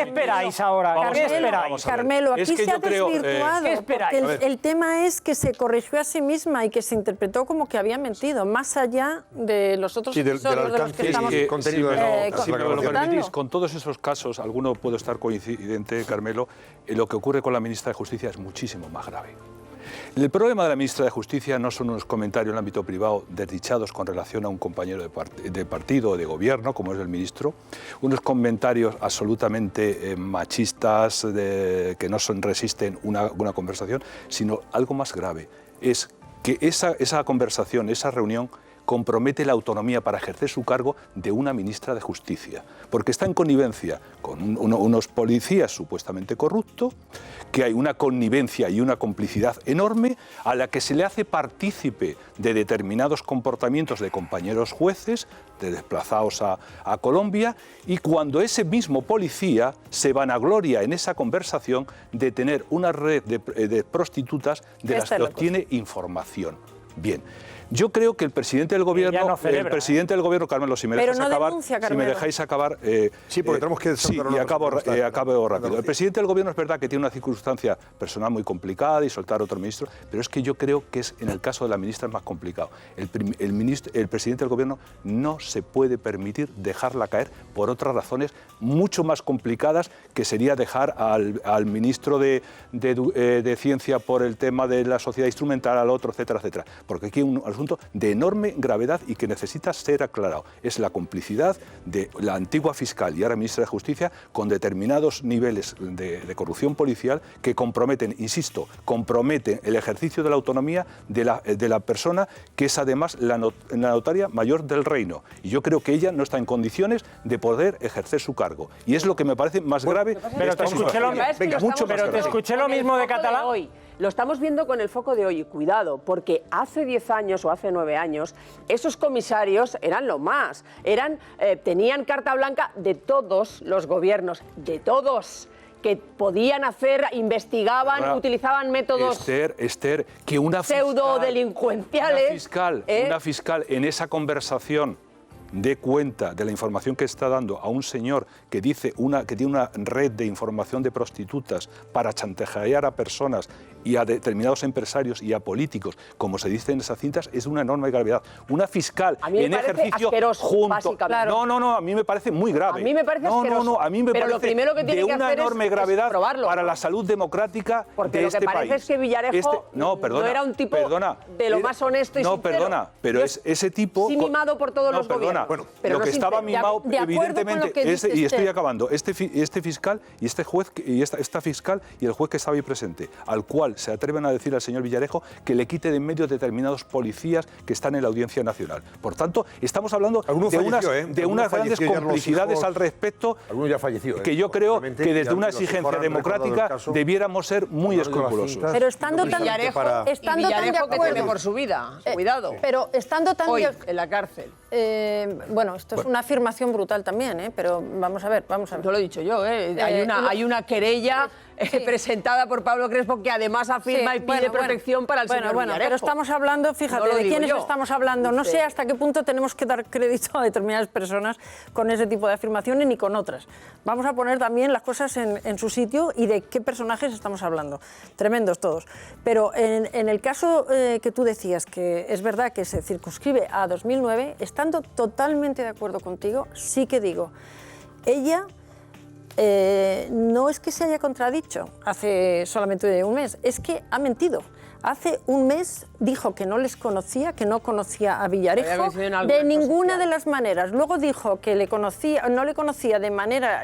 esperáis ahora? ¿Qué esperáis? Carmelo, aquí se ha desvirtuado. ¿Qué esperáis? El tema es que se corrigió a sí misma y que se interpretó como que había mentido, más allá de los otros episodios de los que estamos Si me lo permitís, con todos esos casos, alguno puede estar coincidente, Carmelo, lo que ocurre con la ministra de Justicia es muchísimo más grave. El problema de la ministra de Justicia no son unos comentarios en el ámbito privado desdichados con relación a un compañero de partido o de gobierno, como es el ministro, unos comentarios absolutamente machistas que no resisten una conversación, sino algo más grave, es que esa conversación, esa reunión, compromete la autonomía para ejercer su cargo de una ministra de Justicia, porque está en connivencia con unos policías supuestamente corruptos, que hay una connivencia y una complicidad enorme a la que se le hace partícipe de determinados comportamientos de compañeros jueces, de desplazados a Colombia, y cuando ese mismo policía se vanagloria en esa conversación de tener una red de prostitutas de las que obtiene información. Bien. Yo creo que el presidente del gobierno, no celebra, Carmelo, si me Pero dejáis no acabar, denuncia, si me Carmelo. dejáis acabar, sí, porque tenemos que sí, y acabo rápido. El presidente del gobierno es verdad que tiene una circunstancia personal muy complicada y soltar a otro ministro, pero es que yo creo que es en el caso de la ministra es más complicado. El presidente del gobierno no se puede permitir dejarla caer por otras razones mucho más complicadas, que sería dejar al ministro de Ciencia por el tema de la sociedad instrumental, al otro, etcétera, etcétera. Porque aquí hay un asunto de enorme gravedad y que necesita ser aclarado. Es la complicidad de la antigua fiscal y ahora ministra de Justicia con determinados niveles de corrupción policial que comprometen, insisto, comprometen el ejercicio de la autonomía de la persona, que es además la notaria mayor del reino. Y yo creo que ella no está en condiciones de poder ejercer su cargo. Y es lo que me parece más grave. Pero te escuché lo mismo de Catalá. Lo estamos viendo con el foco de hoy. Cuidado, porque hace 10 años o hace 9 años, esos comisarios eran lo más. Tenían carta blanca de todos los gobiernos, de todos, que podían hacer, investigaban, utilizaban métodos Esther, que una pseudo-delincuenciales. Una fiscal en esa conversación dé cuenta de la información que está dando a un señor que dice que tiene una red de información de prostitutas para chantajear a personas y a determinados empresarios y a políticos, como se dice en esas cintas, es una enorme gravedad. Una fiscal en ejercicio junto... No, a mí me parece muy grave. A mí me parece asqueroso. A mí me parece lo primero que tiene de que una hacer enorme es gravedad probarlo, para la salud democrática de este país. Porque lo que parece es que Villarejo no era un tipo de lo más honesto y sincero. Pero es ese tipo... Sí, mimado por todos los gobiernos. Bueno, pero lo que estaba mimado, evidentemente, y estoy acabando, este fiscal y este juez y esta fiscal y el juez que estaba ahí presente, al cual se atreven a decir al señor Villarejo que le quite de en medio determinados policías que están en la Audiencia Nacional. Por tanto, estamos hablando de unas grandes complicidades al respecto, que yo creo que desde una exigencia democrática debiéramos ser muy escrupulosos. Pero estando tan de acuerdo por su vida, cuidado. Pero estando tan hoy en la cárcel. Bueno, esto es una afirmación brutal también, pero vamos a ver. No lo he dicho yo, hay una querella presentada por Pablo Crespo que además afirma y pide protección para el señor Villarejo. Pero estamos hablando, fíjate, ¿de quiénes estamos hablando? No sé hasta qué punto tenemos que dar crédito a determinadas personas con ese tipo de afirmaciones ni con otras. Vamos a poner también las cosas en su sitio y de qué personajes estamos hablando. Tremendos todos. Pero en el caso que tú decías, que es verdad que se circunscribe a 2009, estando totalmente de acuerdo contigo, sí que digo, ella... no es que se haya contradicho hace solamente un mes, es que ha mentido. Hace un mes dijo que no les conocía, que no conocía a Villarejo de ninguna de las maneras. Luego dijo que no le conocía de manera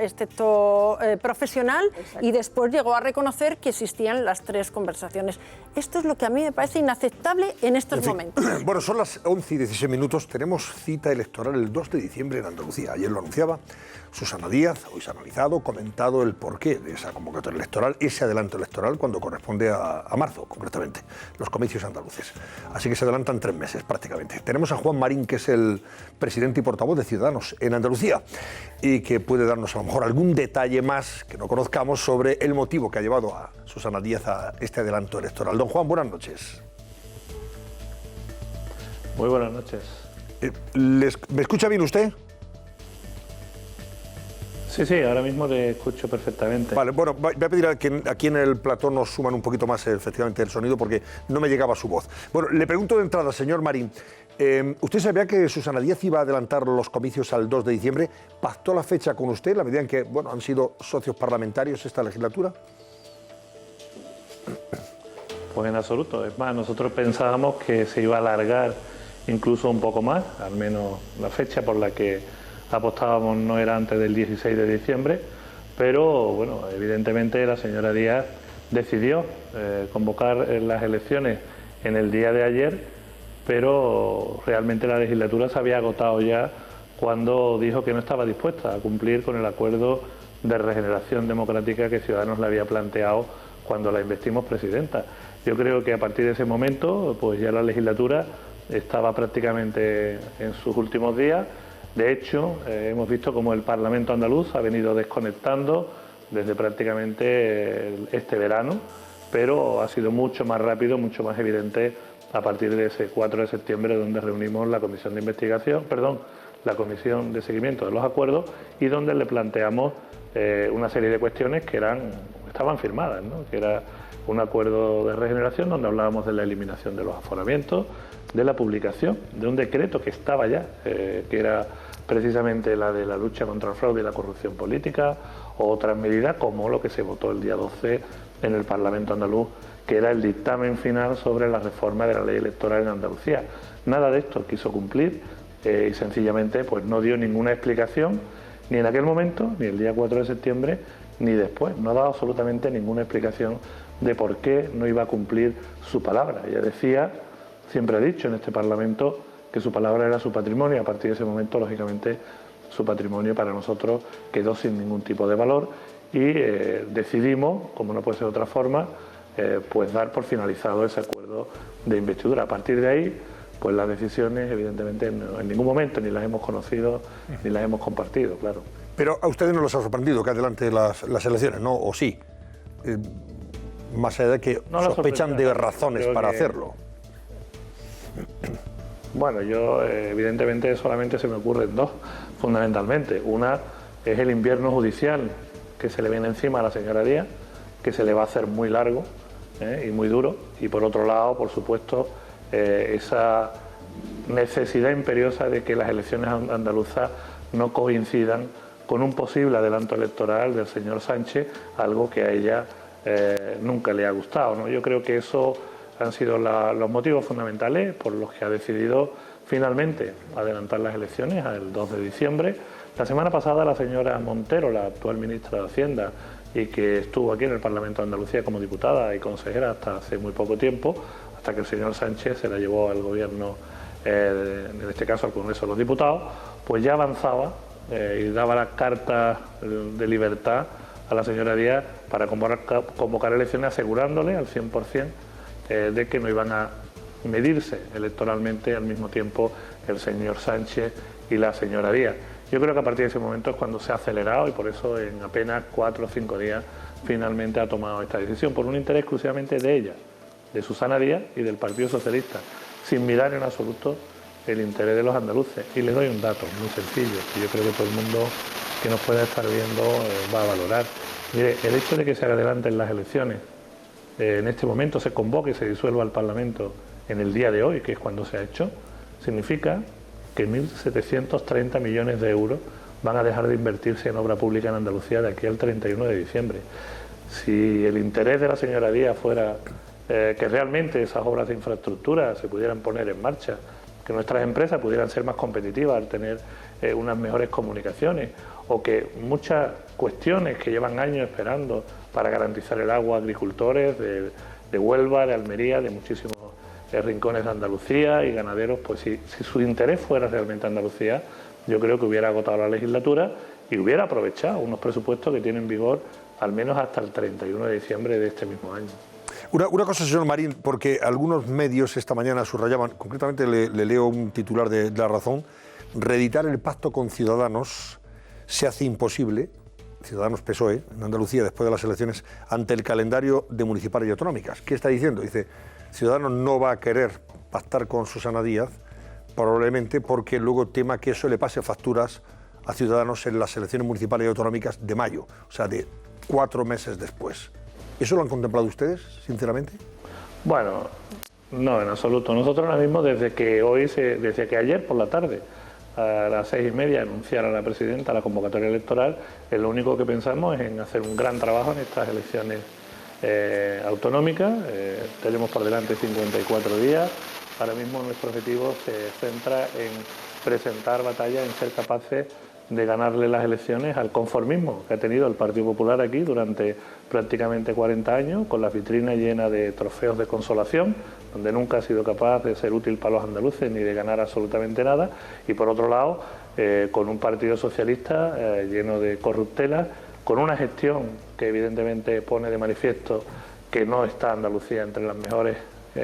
profesional. Exacto. Y después llegó a reconocer que existían las 3 conversaciones. Esto es lo que a mí me parece inaceptable en estos momentos. Bueno, son las 11:16 minutos. Tenemos cita electoral el 2 de diciembre en Andalucía. Ayer lo anunciaba Susana Díaz. Hoy se ha analizado, comentado el porqué de esa convocatoria electoral, ese adelanto electoral cuando corresponde a marzo, concretamente, los comicios andaluces. Así que se adelantan 3 meses prácticamente. Tenemos a Juan Marín, que es el presidente y portavoz de Ciudadanos en Andalucía y que puede darnos a lo mejor algún detalle más que no conozcamos sobre el motivo que ha llevado a Susana Díaz a este adelanto electoral. Don Juan, buenas noches. Muy buenas noches. ¿Me escucha bien usted? Sí, ahora mismo le escucho perfectamente. Vale, bueno, voy a pedir a que aquí en el plató nos suman un poquito más efectivamente el sonido porque no me llegaba su voz. Bueno, le pregunto de entrada, señor Marín, ¿usted sabía que Susana Díaz iba a adelantar los comicios al 2 de diciembre? ¿Pactó la fecha con usted, en la medida en que han sido socios parlamentarios esta legislatura? Pues en absoluto. Es más, nosotros pensábamos que se iba a alargar incluso un poco más, al menos la fecha por la que apostábamos no era antes del 16 de diciembre, pero bueno, evidentemente la señora Díaz decidió convocar las elecciones en el día de ayer, pero realmente la legislatura se había agotado ya cuando dijo que no estaba dispuesta a cumplir con el acuerdo de regeneración democrática que Ciudadanos le había planteado cuando la investimos presidenta. Yo creo que a partir de ese momento, pues ya la legislatura estaba prácticamente en sus últimos días. De hecho, hemos visto cómo el Parlamento andaluz ha venido desconectando desde prácticamente este verano, pero ha sido mucho más rápido, mucho más evidente a partir de ese 4 de septiembre, donde reunimos la comisión de investigación, la comisión de seguimiento de los acuerdos, y donde le planteamos una serie de cuestiones que estaban firmadas, ¿no? Que era un acuerdo de regeneración donde hablábamos de la eliminación de los aforamientos, de la publicación de un decreto que estaba ya, que era precisamente la de la lucha contra el fraude y la corrupción política, o otras medidas como lo que se votó el día 12 en el Parlamento andaluz, que era el dictamen final sobre la reforma de la ley electoral en Andalucía. Nada de esto quiso cumplir y sencillamente pues no dio ninguna explicación, ni en aquel momento, ni el día 4 de septiembre, ni después. No ha dado absolutamente ninguna explicación de por qué no iba a cumplir su palabra. Ella decía, siempre ha dicho en este Parlamento, que su palabra era su patrimonio, y a partir de ese momento, lógicamente, su patrimonio para nosotros quedó sin ningún tipo de valor, y decidimos, como no puede ser de otra forma, pues dar por finalizado ese acuerdo de investidura. A partir de ahí, pues las decisiones, evidentemente, en ningún momento ni las hemos conocido ni las hemos compartido, claro. Pero a ustedes no les ha sorprendido que adelante las elecciones, ¿no? ¿O sí? Más allá de que sospechan de razones para hacerlo. Bueno, yo evidentemente solamente se me ocurren dos, fundamentalmente. Una es el invierno judicial que se le viene encima a la señora Díaz, que se le va a hacer muy largo y muy duro. Y por otro lado, por supuesto, esa necesidad imperiosa de que las elecciones andaluzas no coincidan con un posible adelanto electoral del señor Sánchez, algo que a ella nunca le ha gustado, ¿no? Yo creo que eso han sido los motivos fundamentales por los que ha decidido finalmente adelantar las elecciones al 2 de diciembre. La semana pasada la señora Montero, la actual ministra de Hacienda, y que estuvo aquí en el Parlamento de Andalucía como diputada y consejera hasta hace muy poco tiempo, hasta que el señor Sánchez se la llevó al gobierno, en este caso al Congreso de los Diputados, pues ya avanzaba y daba las cartas de libertad a la señora Díaz para convocar elecciones, asegurándole al 100% de que no iban a medirse electoralmente al mismo tiempo el señor Sánchez y la señora Díaz. Yo creo que a partir de ese momento es cuando se ha acelerado, y por eso en apenas 4 o 5 días finalmente ha tomado esta decisión, por un interés exclusivamente de ella, de Susana Díaz y del Partido Socialista, sin mirar en absoluto el interés de los andaluces. Y les doy un dato muy sencillo, que yo creo que todo el mundo que nos pueda estar viendo va a valorar. Mire, el hecho de que se adelanten las elecciones, en este momento se convoque y se disuelva el Parlamento en el día de hoy, que es cuando se ha hecho, significa que 1.730 millones de euros van a dejar de invertirse en obra pública en Andalucía de aquí al 31 de diciembre. Si el interés de la señora Díaz fuera que realmente esas obras de infraestructura se pudieran poner en marcha, que nuestras empresas pudieran ser más competitivas al tener unas mejores comunicaciones, o que muchas cuestiones que llevan años esperando para garantizar el agua a agricultores de Huelva, de Almería, de muchísimos rincones de Andalucía y ganaderos, pues si su interés fuera realmente Andalucía, yo creo que hubiera agotado la legislatura y hubiera aprovechado unos presupuestos que tienen vigor al menos hasta el 31 de diciembre de este mismo año. Una cosa, señor Marín, porque algunos medios esta mañana subrayaban, concretamente le leo un titular de La Razón: reeditar el pacto con Ciudadanos se hace imposible, Ciudadanos PSOE, en Andalucía después de las elecciones, ante el calendario de municipales y autonómicas. ¿Qué está diciendo? Dice, Ciudadanos no va a querer pactar con Susana Díaz, probablemente porque luego tema que eso le pase facturas a Ciudadanos en las elecciones municipales y autonómicas de mayo, o sea, de 4 meses después. ¿Eso lo han contemplado ustedes, sinceramente? Bueno, no, en absoluto. Nosotros ahora mismo, desde que ayer por la tarde, a las 6:30, anunciara la presidenta la convocatoria electoral, lo único que pensamos es en hacer un gran trabajo en estas elecciones autonómicas. Tenemos por delante 54 días. Ahora mismo nuestro objetivo se centra en presentar batalla, en ser capaces de ganarle las elecciones al conformismo que ha tenido el Partido Popular aquí durante prácticamente 40 años, con la vitrina llena de trofeos de consolación, donde nunca ha sido capaz de ser útil para los andaluces ni de ganar absolutamente nada, y por otro lado, con un Partido Socialista lleno de corruptelas, con una gestión que evidentemente pone de manifiesto que no está Andalucía entre las mejores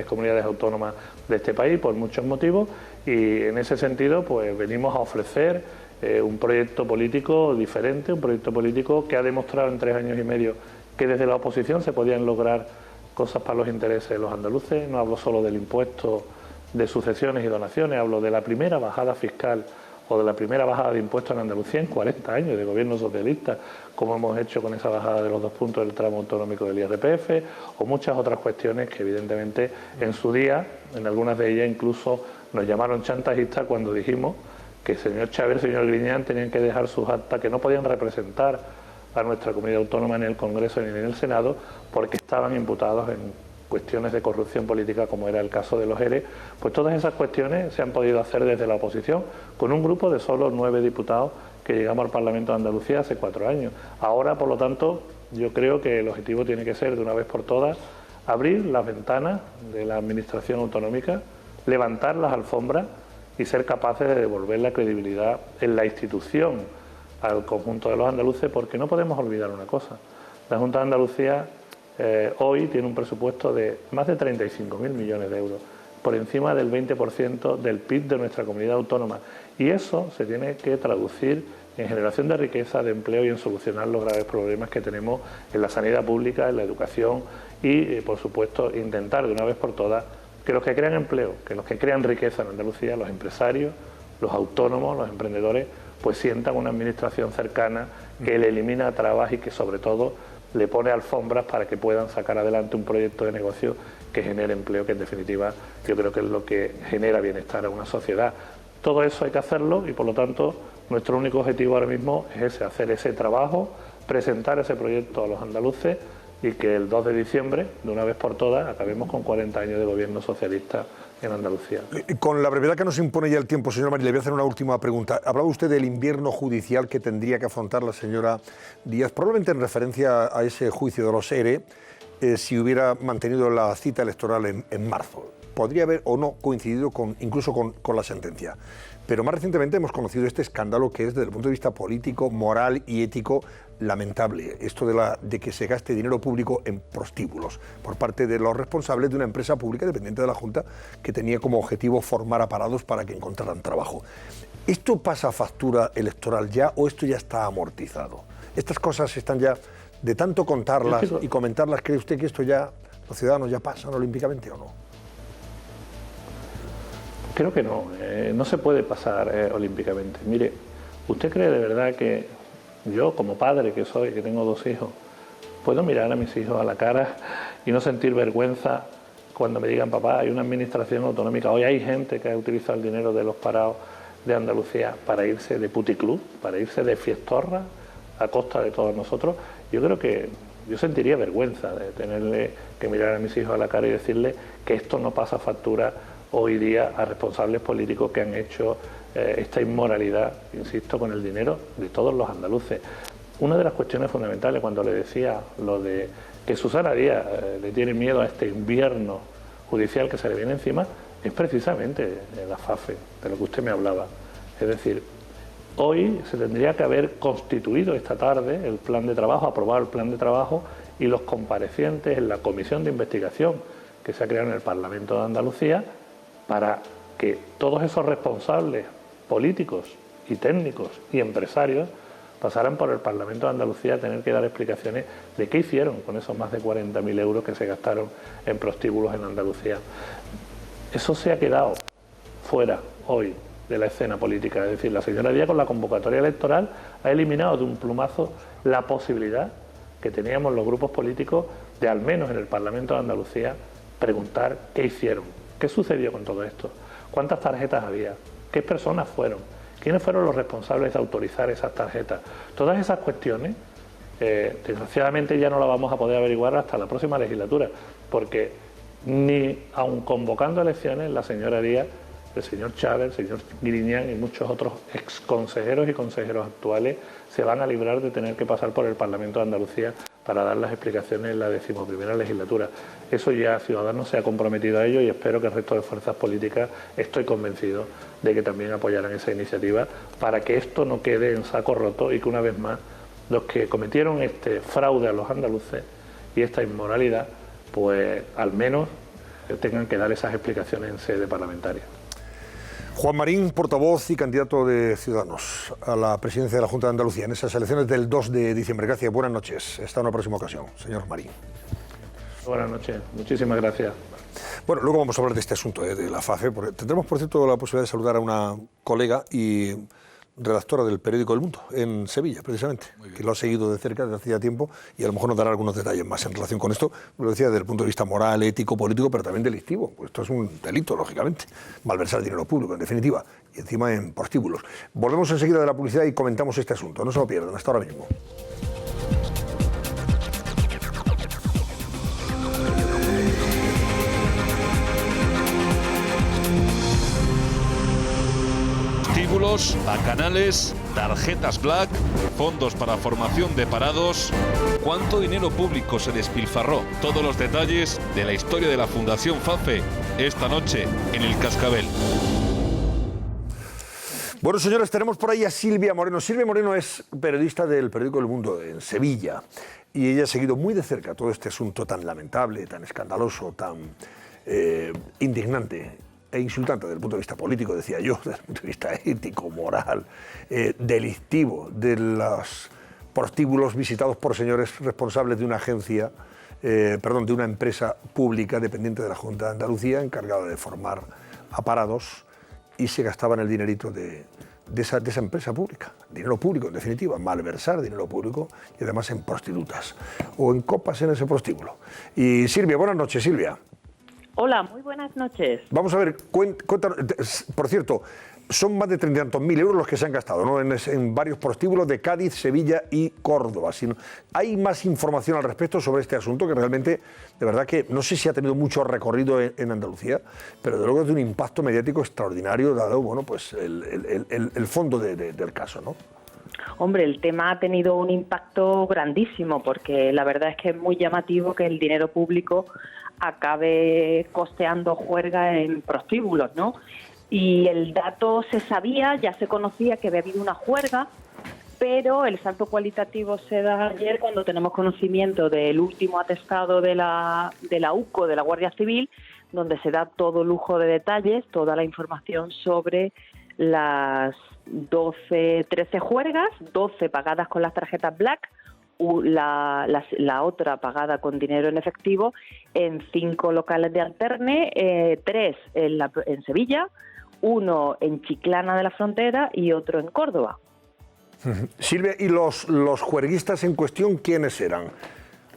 comunidades autónomas de este país por muchos motivos, y en ese sentido pues venimos a ofrecer un proyecto político diferente, un proyecto político que ha demostrado en 3 años y medio que desde la oposición se podían lograr cosas para los intereses de los andaluces. No hablo solo del impuesto de sucesiones y donaciones, hablo de la primera bajada fiscal o de la primera bajada de impuestos en Andalucía en 40 años de gobierno socialista, como hemos hecho con esa bajada de los 2 puntos del tramo autonómico del IRPF, o muchas otras cuestiones que evidentemente en su día, en algunas de ellas incluso nos llamaron chantajistas cuando dijimos que el señor Chávez y el señor Griñán tenían que dejar sus actas, que no podían representar a nuestra comunidad autónoma en el Congreso ni en el Senado porque estaban imputados en cuestiones de corrupción política, como era el caso de los ERE. Pues todas esas cuestiones se han podido hacer desde la oposición con un grupo de solo 9 diputados que llegamos al Parlamento de Andalucía hace 4 años. Ahora, por lo tanto, yo creo que el objetivo tiene que ser, de una vez por todas, abrir las ventanas de la administración autonómica, levantar las alfombras y ser capaces de devolver la credibilidad en la institución al conjunto de los andaluces, porque no podemos olvidar una cosa. La Junta de Andalucía hoy tiene un presupuesto de más de 35.000 millones de euros, por encima del 20% del PIB de nuestra comunidad autónoma. Y eso se tiene que traducir en generación de riqueza, de empleo y en solucionar los graves problemas que tenemos en la sanidad pública, en la educación y, por supuesto, intentar de una vez por todas que los que crean empleo, que los que crean riqueza en Andalucía, los empresarios, los autónomos, los emprendedores, pues sientan una administración cercana que le elimina trabas y que sobre todo le pone alfombras para que puedan sacar adelante un proyecto de negocio que genere empleo, que en definitiva yo creo que es lo que genera bienestar a una sociedad. Todo eso hay que hacerlo y por lo tanto nuestro único objetivo ahora mismo es ese, hacer ese trabajo, presentar ese proyecto a los andaluces y que el 2 de diciembre, de una vez por todas, acabemos con 40 años de gobierno socialista en Andalucía. Con la brevedad que nos impone ya el tiempo, señor Marín, le voy a hacer una última pregunta. Hablaba usted del invierno judicial que tendría que afrontar la señora Díaz, probablemente en referencia a ese juicio de los ERE, si hubiera mantenido la cita electoral en marzo. Podría haber o no coincidido incluso con la sentencia. Pero más recientemente hemos conocido este escándalo que es, desde el punto de vista político, moral y ético, lamentable. Esto de que se gaste dinero público en prostíbulos por parte de los responsables de una empresa pública dependiente de la Junta que tenía como objetivo formar a parados para que encontraran trabajo. ¿Esto pasa factura electoral ya o esto ya está amortizado? Estas cosas están ya, de tanto contarlas y comentarlas, ¿cree usted que esto ya, los ciudadanos ya pasan olímpicamente o no? Creo que no, no se puede pasar olímpicamente. Mire, ¿usted cree de verdad que yo, como padre que soy, que tengo 2 hijos, puedo mirar a mis hijos a la cara y no sentir vergüenza cuando me digan, papá, hay una administración autonómica, hoy hay gente que ha utilizado el dinero de los parados de Andalucía para irse de puticlub, para irse de fiestorra a costa de todos nosotros? Yo creo que yo sentiría vergüenza de tenerle que mirar a mis hijos a la cara y decirle que esto no pasa factura hoy día a responsables políticos que han hecho esta inmoralidad, insisto, con el dinero de todos los andaluces. Una de las cuestiones fundamentales, cuando le decía lo de que Susana Díaz le tiene miedo a este invierno judicial que se le viene encima, es precisamente la FAFE, de lo que usted me hablaba. Es decir, hoy se tendría que haber constituido esta tarde el plan de trabajo, aprobado el plan de trabajo, y los comparecientes en la comisión de investigación que se ha creado en el Parlamento de Andalucía, para que todos esos responsables políticos y técnicos y empresarios pasaran por el Parlamento de Andalucía a tener que dar explicaciones de qué hicieron con esos más de 40.000 euros que se gastaron en prostíbulos en Andalucía. Eso se ha quedado fuera hoy de la escena política. Es decir, la señora Díaz, con la convocatoria electoral, ha eliminado de un plumazo la posibilidad que teníamos los grupos políticos de, al menos en el Parlamento de Andalucía, preguntar qué hicieron, qué sucedió con todo esto, cuántas tarjetas había, qué personas fueron, quiénes fueron los responsables de autorizar esas tarjetas. Todas esas cuestiones, desgraciadamente, ya no las vamos a poder averiguar hasta la próxima legislatura, porque ni aun convocando elecciones, la señora Díaz, el señor Chávez, el señor Griñán y muchos otros exconsejeros y consejeros actuales se van a librar de tener que pasar por el Parlamento de Andalucía para dar las explicaciones en la 11ª legislatura. Eso ya Ciudadanos se ha comprometido a ello y espero que el resto de fuerzas políticas, estoy convencido de que también apoyarán esa iniciativa para que esto no quede en saco roto y que una vez más los que cometieron este fraude a los andaluces y esta inmoralidad, pues al menos tengan que dar esas explicaciones en sede parlamentaria. Juan Marín, portavoz y candidato de Ciudadanos a la presidencia de la Junta de Andalucía en esas elecciones del 2 de diciembre. Gracias, buenas noches. Hasta una próxima ocasión, señor Marín. Buenas noches, muchísimas gracias. Bueno, luego vamos a hablar de este asunto, de la FAFE, porque tendremos, por cierto, la posibilidad de saludar a una colega y redactora del periódico El Mundo, en Sevilla, precisamente, que lo ha seguido de cerca desde hace ya tiempo y a lo mejor nos dará algunos detalles más en relación con esto, lo decía desde el punto de vista moral, ético, político, pero también delictivo. Pues esto es un delito, lógicamente, malversar dinero público, en definitiva, y encima en prostíbulos. Volvemos enseguida de la publicidad y comentamos este asunto, no se lo pierdan, hasta ahora mismo. Bacanales, tarjetas Black, fondos para formación de parados. ¿Cuánto dinero público se despilfarró? Todos los detalles de la historia de la Fundación FAFE esta noche en El Cascabel. Bueno, señores, tenemos por ahí a Silvia Moreno. Silvia Moreno es periodista del periódico El Mundo en Sevilla y ella ha seguido muy de cerca todo este asunto tan lamentable, tan escandaloso, tan indignante e insultante desde el punto de vista político, decía yo, desde el punto de vista ético, moral, delictivo, de los prostíbulos visitados por señores responsables de una agencia, de una empresa pública dependiente de la Junta de Andalucía, encargada de formar a parados, y se gastaban el dinerito de esa empresa pública, dinero público en definitiva, malversar dinero público y además en prostitutas o en copas en ese prostíbulo. Y Silvia, buenas noches, Silvia. Hola, muy buenas noches. Vamos a ver, cuéntanos, por cierto, son más de 30.000 euros los que se han gastado, ¿no? En varios prostíbulos de Cádiz, Sevilla y Córdoba. ¿Hay más información al respecto sobre este asunto que realmente, de verdad que no sé si ha tenido mucho recorrido en Andalucía, pero de luego es de un impacto mediático extraordinario dado, bueno, pues el fondo del caso, ¿no? Hombre, el tema ha tenido un impacto grandísimo porque la verdad es que es muy llamativo que el dinero público acabe costeando juerga en prostíbulos, ¿no? Y el dato se sabía, ya se conocía que había habido una juerga, pero el salto cualitativo se da ayer cuando tenemos conocimiento del último atestado de la UCO, de la Guardia Civil, donde se da todo lujo de detalles, toda la información sobre las 13 juergas, 12 pagadas con las tarjetas Black, la otra pagada con dinero en efectivo en 5 locales de Alterne, 3 en Sevilla, 1 en Chiclana de la Frontera y otro en Córdoba. Silvia, ¿y los juerguistas en cuestión quiénes eran?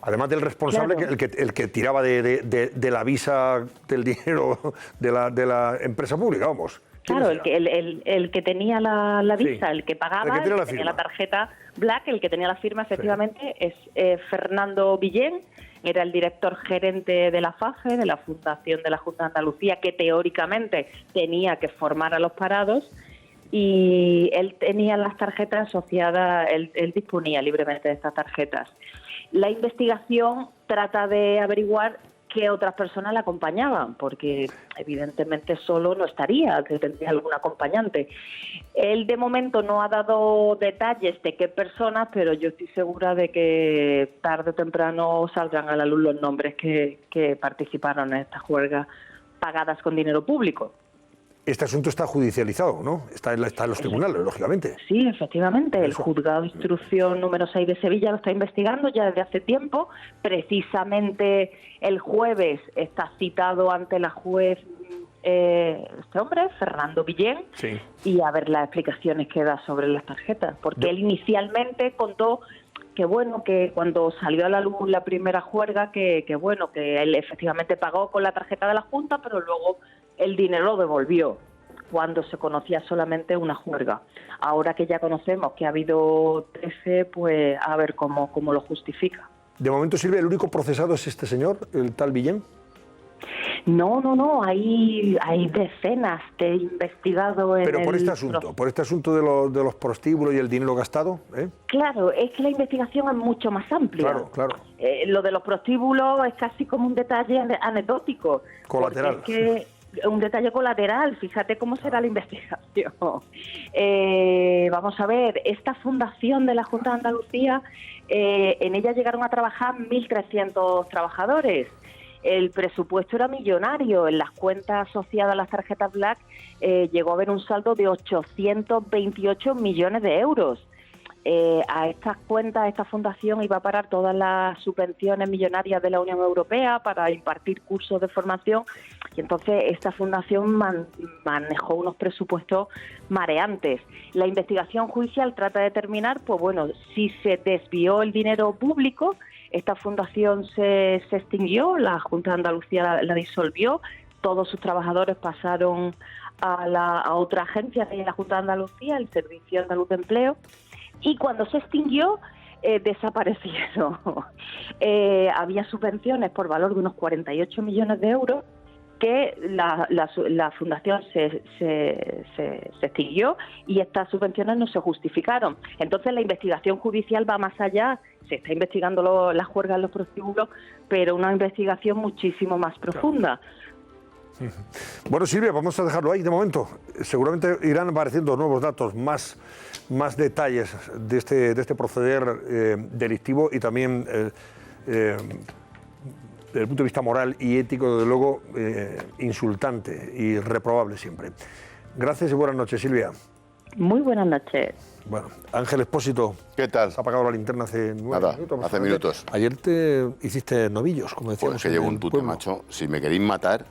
Además del responsable, claro, el que tiraba de la visa del dinero de la empresa pública, vamos. Claro, el que tenía la visa, sí, el que pagaba, el que tenía la tarjeta Black, el que tenía la firma, efectivamente, sí, es Fernando Villén, era el director gerente de la FAFE, de la Fundación de la Junta de Andalucía, que teóricamente tenía que formar a los parados, y él tenía las tarjetas asociadas, él disponía libremente de estas tarjetas. La investigación trata de averiguar qué otras personas la acompañaban, porque evidentemente solo no estaría, que tendría algún acompañante. Él de momento no ha dado detalles de qué personas, pero yo estoy segura de que tarde o temprano saldrán a la luz los nombres que participaron en estas juergas pagadas con dinero público. Este asunto está judicializado, ¿no? Está en los tribunales, lógicamente. Sí, efectivamente. El juzgado de instrucción número 6 de Sevilla lo está investigando ya desde hace tiempo. Precisamente el jueves está citado ante la juez este hombre, Fernando Villén, sí, y a ver las explicaciones que da sobre las tarjetas. Porque él inicialmente contó que bueno, que cuando salió a la luz la primera juerga, que él efectivamente pagó con la tarjeta de la Junta, pero luego el dinero lo devolvió cuando se conocía solamente una juerga. Ahora que ya conocemos que ha habido 13, pues a ver cómo lo justifica. De momento, Silvia, ¿el único procesado es este señor, el tal Villén? No, hay decenas de investigados. Pero por este asunto de los prostíbulos y el dinero gastado, ¿eh? Claro, es que la investigación es mucho más amplia. Claro. Lo de los prostíbulos es casi como un detalle anecdótico. Colateral. Un detalle colateral, fíjate cómo será la investigación. Vamos a ver, esta fundación de la Junta de Andalucía, en ella llegaron a trabajar 1.300 trabajadores. El presupuesto era millonario. En las cuentas asociadas a las tarjetas Black llegó a haber un saldo de 828 millones de euros. a estas cuentas, a esta fundación iba a parar todas las subvenciones millonarias de la Unión Europea para impartir cursos de formación, y entonces esta fundación manejó unos presupuestos mareantes. La investigación judicial trata de determinar, pues bueno, si se desvió el dinero público. Esta fundación se extinguió, la Junta de Andalucía la disolvió, todos sus trabajadores pasaron a otra agencia de la Junta de Andalucía, el Servicio Andaluz de Empleo, y cuando se extinguió desaparecieron. Había subvenciones por valor de unos 48 millones de euros que la fundación se extinguió, y estas subvenciones no se justificaron. Entonces la investigación judicial va más allá, se está investigando las juergas en los prostíbulos, pero una investigación muchísimo más profunda. Bueno, Silvia, vamos a dejarlo ahí de momento. Seguramente irán apareciendo nuevos datos, más detalles de este proceder delictivo, y también desde el punto de vista moral y ético, desde luego, insultante y reprobable siempre. Gracias y buenas noches, Silvia. Muy buenas noches. Bueno, Ángel Expósito. ¿Qué tal? Se ha apagado la linterna hace 9 minutos. Hace minutos. Ayer te hiciste novillos, como decíamos. Pues que llevo un tute, macho. Si me queréis matar,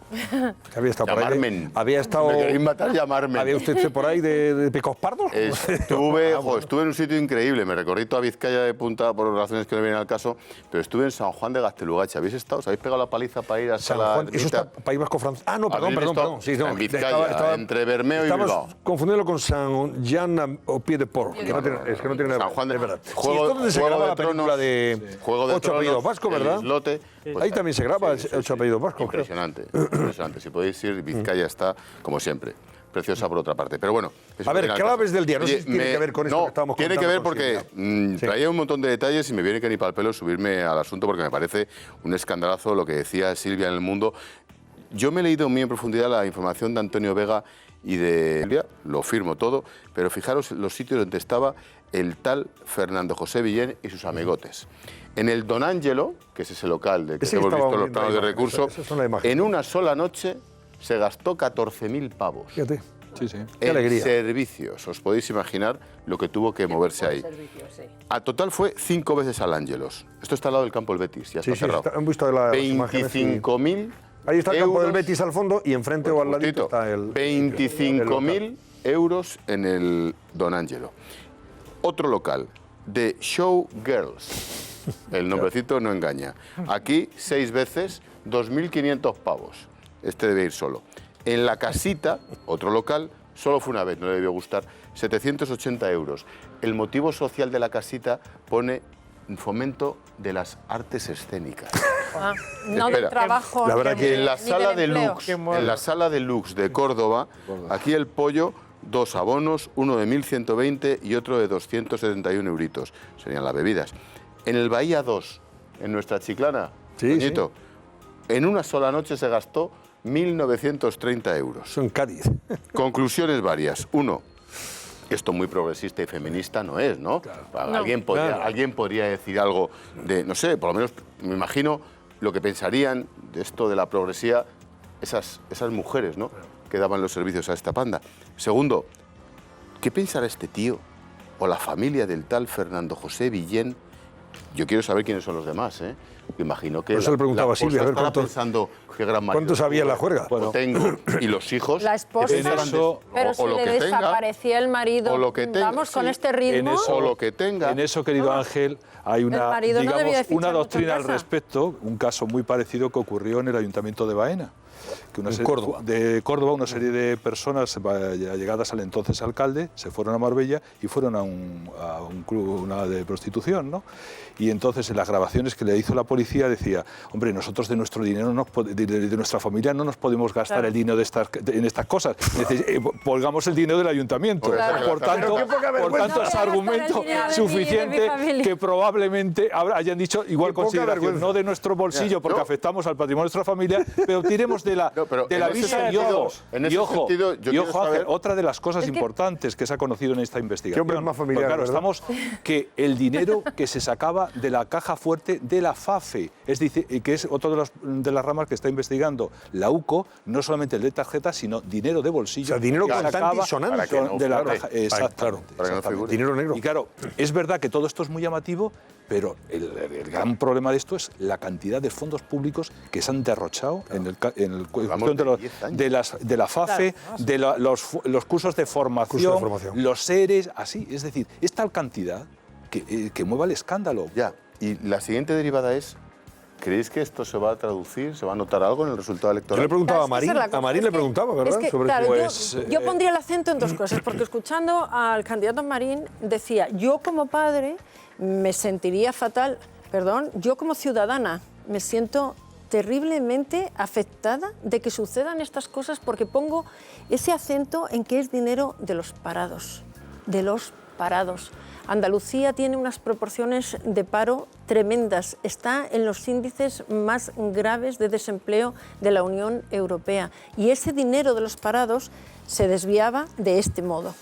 que había estado llamarme. Por ahí había estado. Si me queréis matar, llamarme. ¿Había usted por ahí de picos pardos? Estuve en un sitio increíble. Me recorrí toda Vizcaya de punta por razones que no vienen al caso, pero estuve en San Juan de Gaztelugatxe. ¿Habéis estado? ¿Os habéis pegado la paliza para ir a San Juan? Eso está País Vasco francés. Ah, no, perdón. Sí, no, en Vizcaya, estaba entre Bermeo y Bilbao. Estamos confundiéndolo con San Jean au Pied de Port. Es que no tiene nada. San Juan de verdad. Juego, donde se graba la película de Ocho apellidos vascos, ¿verdad? Islote, pues ahí también se graba Ocho apellidos vascos. Impresionante, impresionante. Si podéis ir, Vizcaya está, como siempre, preciosa por otra parte. Pero bueno. A ver, claves del día. No sé si tiene que ver con esto que estábamos contando. Tiene que ver porque traía un montón de detalles y me viene que ni para el pelo subirme al asunto, porque me parece un escandalazo lo que decía Silvia en El Mundo. Yo me he leído muy en profundidad la información de Antonio Vega y de Silvia, lo firmo todo, pero fijaros los sitios donde estaba el tal Fernando José Villén y sus amigotes. En el Don Ángelo, que es ese local del que hemos visto los planos de recurso, en una sola noche se gastó 14.000 pavos. Fíjate. Sí. En servicios. Os podéis imaginar lo que tuvo que moverse ahí. A total fue 5 veces al Ángelos. Esto está al lado del campo del Betis, ya está cerrado. Han visto las 25.000 ahí está el campo del Betis al fondo y enfrente o al ladito está el... 25.000 euros en el Don Ángelo. Otro local, The Showgirls. El nombrecito no engaña. Aquí 6 veces, 2.500 pavos. Este debe ir solo. En La Casita, otro local, solo fue una vez, no le debió gustar, 780 euros. El motivo social de La Casita pone fomento de las artes escénicas. No del trabajo. La verdad que en la sala de Lux de Córdoba, aquí el pollo, 2 abonos, uno de 1.120 y otro de 271 euritos. Serían las bebidas. En el Bahía 2, en nuestra Chiclana, Toñito, en una sola noche se gastó 1.930 euros. En Cádiz. Conclusiones varias. 1. Esto muy progresista y feminista no es, ¿no? Claro. Alguien podría decir algo de, no sé, por lo menos me imagino lo que pensarían de esto de la progresía esas mujeres, ¿no? Que daban los servicios a esta panda. Segundo, ¿qué pensará este tío o la familia del tal Fernando José Villén? Yo quiero saber quiénes son los demás, ¿eh? Imagino que... Por eso le preguntaba a Silvia, a ver cuánto sabía la juerga. Bueno, tengo, y los hijos... La esposa, pero si le desaparecía el marido, o lo que tenga, vamos, con este ritmo... o lo que tenga... En eso, querido Ángel, hay una, una doctrina al respecto, un caso muy parecido que ocurrió en el Ayuntamiento de Baena. Que de Córdoba, una serie de personas allegadas al entonces alcalde se fueron a Marbella y fueron a un club de prostitución, ¿no? Y entonces en las grabaciones que le hizo la policía decía, hombre, nosotros de nuestro dinero, de nuestra familia no nos podemos gastar el dinero en estas cosas. Polgamos el dinero del ayuntamiento. Por tanto, es argumento suficiente que probablemente hayan dicho igual consideración, no de nuestro bolsillo porque afectamos al patrimonio de nuestra familia, pero tiremos de la visa y ojo, Ángel, otra de las cosas importantes que se ha conocido en esta investigación. Qué más familiar, claro, ¿verdad? estamos que el dinero que se sacaba de la caja fuerte de la FAFE, es decir, que es otra de las ramas que está investigando la UCO, no solamente el de tarjetas, sino dinero de bolsillo. O sea, dinero contante y sonante. De la caja. Exactamente. Dinero negro. Y claro, es verdad que todo esto es muy llamativo, pero el gran problema de esto es la cantidad de fondos públicos que se han derrochado en el de la FAFE, de los cursos de formación, los SERES, así. Es decir, es tal cantidad que mueva el escándalo. Ya, y la siguiente derivada es... ¿Creéis que esto se va a traducir? ¿Se va a notar algo en el resultado electoral? Yo le preguntaba a Marín, le preguntaba, ¿verdad? Yo pondría el acento en dos cosas, porque escuchando al candidato Marín decía, yo como padre me sentiría fatal, yo como ciudadana me siento terriblemente afectada de que sucedan estas cosas porque pongo ese acento en que es dinero de los parados, Andalucía tiene unas proporciones de paro tremendas, está en los índices más graves de desempleo de la Unión Europea y ese dinero de los parados se desviaba de este modo.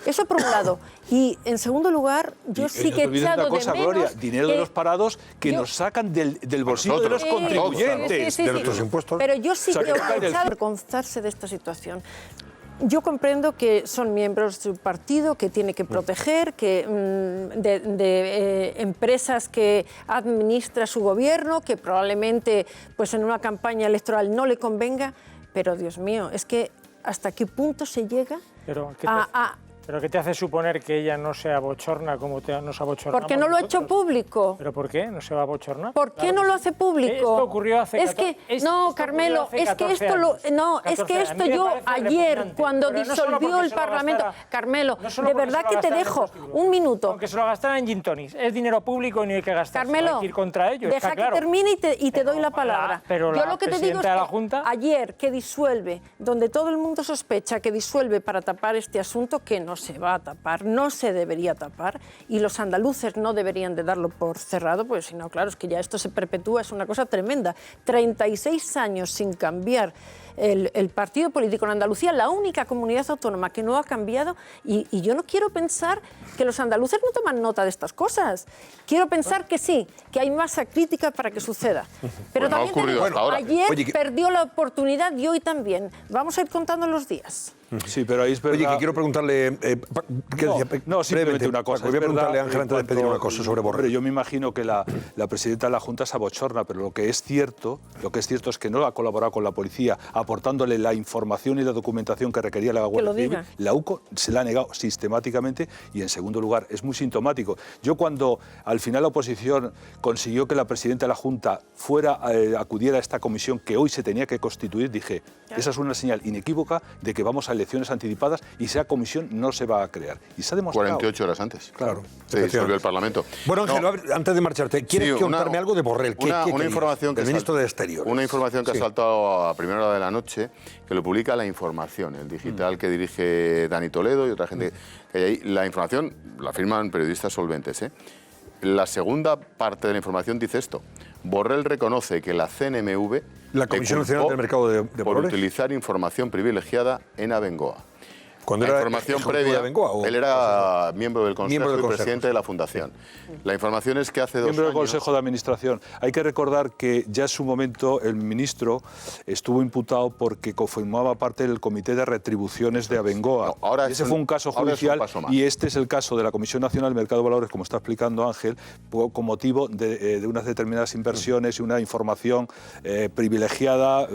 Eso por un lado. Y en segundo lugar, yo sí que he echado de menos... Gloria, dinero de los parados que nos sacan del bolsillo de los contribuyentes, de nuestros impuestos. Pero yo sí que he echado avergonzarse de esta situación. Yo comprendo que son miembros de su partido, que tiene que proteger, que de empresas que administra su gobierno, que probablemente pues en una campaña electoral no le convenga, pero Dios mío, es que ¿hasta qué punto se llega ¿Pero qué te hace suponer que ella no se abochorna como nos abochornamos? Porque no lo ha hecho público. ¿Pero por qué? ¿No se va a abochornar? ¿Por qué no lo hace público? Esto ocurrió hace 14 años. No, Carmelo, es que esto yo ayer, cuando disolvió el Parlamento... Carmelo, de verdad que te dejo un minuto. Aunque se lo gastaran en gin tonics, es dinero público y no hay que gastarse. Carmelo, hay que ir contra ellos, deja que termine y te doy la palabra. Yo lo que te digo es que ayer que disuelve, donde todo el mundo sospecha que disuelve para tapar este asunto, que no se va a tapar, no se debería tapar y los andaluces no deberían de darlo por cerrado, pues si no, claro, es que ya esto se perpetúa, es una cosa tremenda. 36 años sin cambiar el partido político en Andalucía, la única comunidad autónoma que no ha cambiado y yo no quiero pensar que los andaluces no toman nota de estas cosas. Quiero pensar que sí, que hay masa crítica para que suceda. Pero pues también ayer perdió la oportunidad y hoy también. Vamos a ir contando los días. Sí, pero ahí es verdad... Oye, que quiero preguntarle... simplemente una cosa. Voy a preguntarle a Ángel antes de pedir una cosa sobre Borrell. Yo me imagino que la presidenta de la Junta se abochorna, pero lo que es cierto es que no ha colaborado con la policía aportándole la información y la documentación que requería la Guardia Civil. La UCO se la ha negado sistemáticamente y, en segundo lugar, es muy sintomático. Yo cuando al final la oposición consiguió que la presidenta de la Junta acudiera a esta comisión que hoy se tenía que constituir, dije, esa es una señal inequívoca de que vamos a elecciones anticipadas y esa comisión no se va a crear. Y se ha demostrado. 48 horas antes. Claro. Se disolvió el Parlamento. Bueno, Ángel, antes de marcharte, ¿quieres contarme algo de Borrell? Una información del ministro de Exteriores. Una información que ha saltado a primera hora de la noche, que lo publica La Información, el digital que dirige Dani Toledo y otra gente que hay ahí. La información la firman periodistas solventes. La segunda parte de la información dice esto. Borrell reconoce que la CNMV... La Comisión Nacional del Mercado de por Valores. Utilizar información privilegiada en Abengoa. Cuando la era información previa, él era miembro del Consejo y presidente de la Fundación. Sí. La información es que hace 2 años... Miembro del Consejo de Administración. Hay que recordar que ya en su momento el ministro estuvo imputado porque conformaba parte del Comité de Retribuciones de Abengoa. Ese fue un caso judicial y este es el caso de la Comisión Nacional del Mercado de Valores, como está explicando Ángel, con motivo de unas determinadas inversiones y una información privilegiada.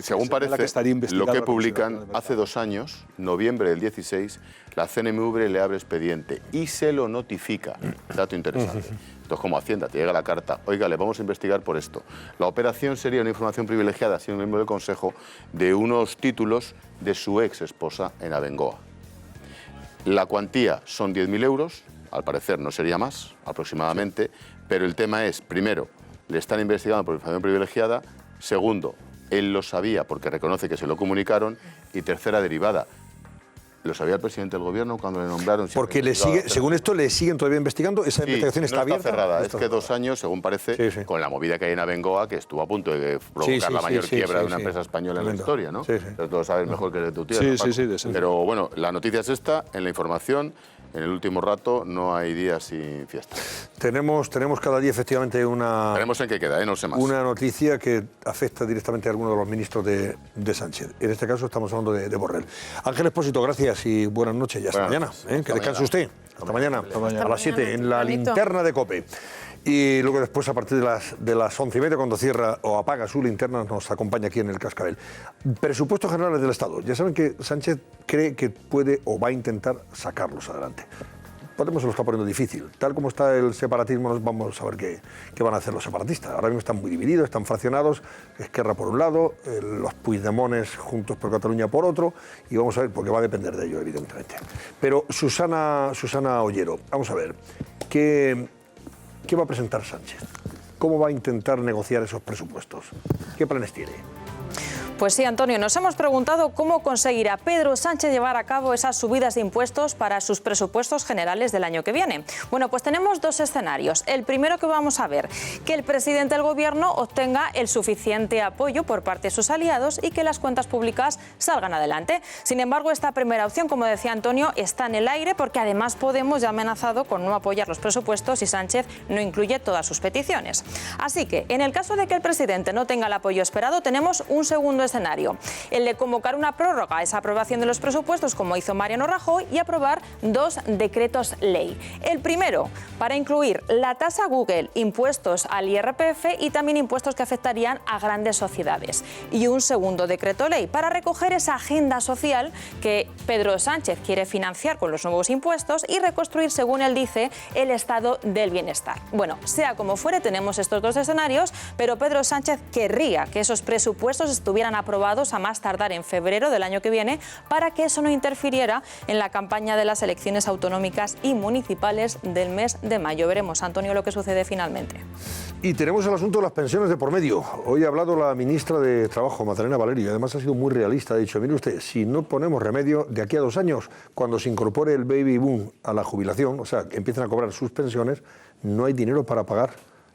Según parece, lo que publican hace 2 años, noviembre del 16, la CNMV le abre expediente y se lo notifica. Dato interesante. Entonces, como Hacienda, te llega la carta, oiga, le vamos a investigar por esto. La operación sería una información privilegiada, siendo miembro del Consejo, de unos títulos de su ex esposa en Abengoa. La cuantía son 10.000 euros, al parecer no sería más, aproximadamente, pero el tema es, primero, le están investigando por información privilegiada, segundo, él lo sabía porque reconoce que se lo comunicaron, y tercera derivada, ¿Lo sabía el presidente del gobierno cuando le nombraron? Porque le sigue, según esto, le siguen todavía investigando. ¿Esa investigación está abierta? Está cerrada. No es que 2 años, según parece, con la movida que hay en Abengoa, que estuvo a punto de provocar la mayor quiebra de una empresa española en la historia, ¿no? Pero tú lo sabes mejor que de tu tierra. Pero bueno, la noticia es esta, en la información. En el último rato no hay día sin fiesta. Tenemos cada día efectivamente una... Veremos en qué queda, no sé más. Una noticia que afecta directamente a alguno de los ministros de Sánchez. En este caso estamos hablando de Borrell. Ángel Expósito, gracias y buenas noches. Y hasta mañana. Que descanse usted. Hasta mañana. A las 7 en la linterna de COPE. Y luego después, a partir de las 11:30, cuando cierra o apaga su linterna, nos acompaña aquí en el Cascabel. Presupuestos generales del Estado. Ya saben que Sánchez cree que puede o va a intentar sacarlos adelante. Podemos se lo está poniendo difícil. Tal como está el separatismo, vamos a ver qué van a hacer los separatistas. Ahora mismo están muy divididos, están fraccionados. Esquerra por un lado, los Puigdemones Juntos por Cataluña por otro, y vamos a ver, porque va a depender de ello, evidentemente. Pero Susana Ollero, vamos a ver, ¿qué va a presentar Sánchez? ¿Cómo va a intentar negociar esos presupuestos? ¿Qué planes tiene? Pues sí, Antonio, nos hemos preguntado cómo conseguirá Pedro Sánchez llevar a cabo esas subidas de impuestos para sus presupuestos generales del año que viene. Bueno, pues tenemos 2 escenarios. El primero que vamos a ver, que el presidente del Gobierno obtenga el suficiente apoyo por parte de sus aliados y que las cuentas públicas salgan adelante. Sin embargo, esta primera opción, como decía Antonio, está en el aire porque además Podemos ya ha amenazado con no apoyar los presupuestos si Sánchez no incluye todas sus peticiones. Así que, en el caso de que el presidente no tenga el apoyo esperado, tenemos un segundo escenario, el de convocar una prórroga a esa aprobación de los presupuestos como hizo Mariano Rajoy y aprobar 2 decretos ley. El primero, para incluir la tasa Google, impuestos al IRPF y también impuestos que afectarían a grandes sociedades. Y un segundo decreto ley para recoger esa agenda social que Pedro Sánchez quiere financiar con los nuevos impuestos y reconstruir, según él dice, el estado del bienestar. Bueno, sea como fuere, tenemos estos 2 escenarios, pero Pedro Sánchez querría que esos presupuestos estuvieran aprobados a más tardar en febrero del año que viene para que eso no interfiriera en la campaña de las elecciones autonómicas y municipales del mes de mayo. Veremos, Antonio, lo que sucede finalmente. Y tenemos el asunto de las pensiones de por medio. Hoy ha hablado la ministra de Trabajo, Magdalena Valerio, y además ha sido muy realista. Ha dicho, mire usted, si no ponemos remedio, de aquí a 2 años, cuando se incorpore el baby boom a la jubilación, o sea, que empiecen a cobrar sus pensiones, no hay dinero para pagar.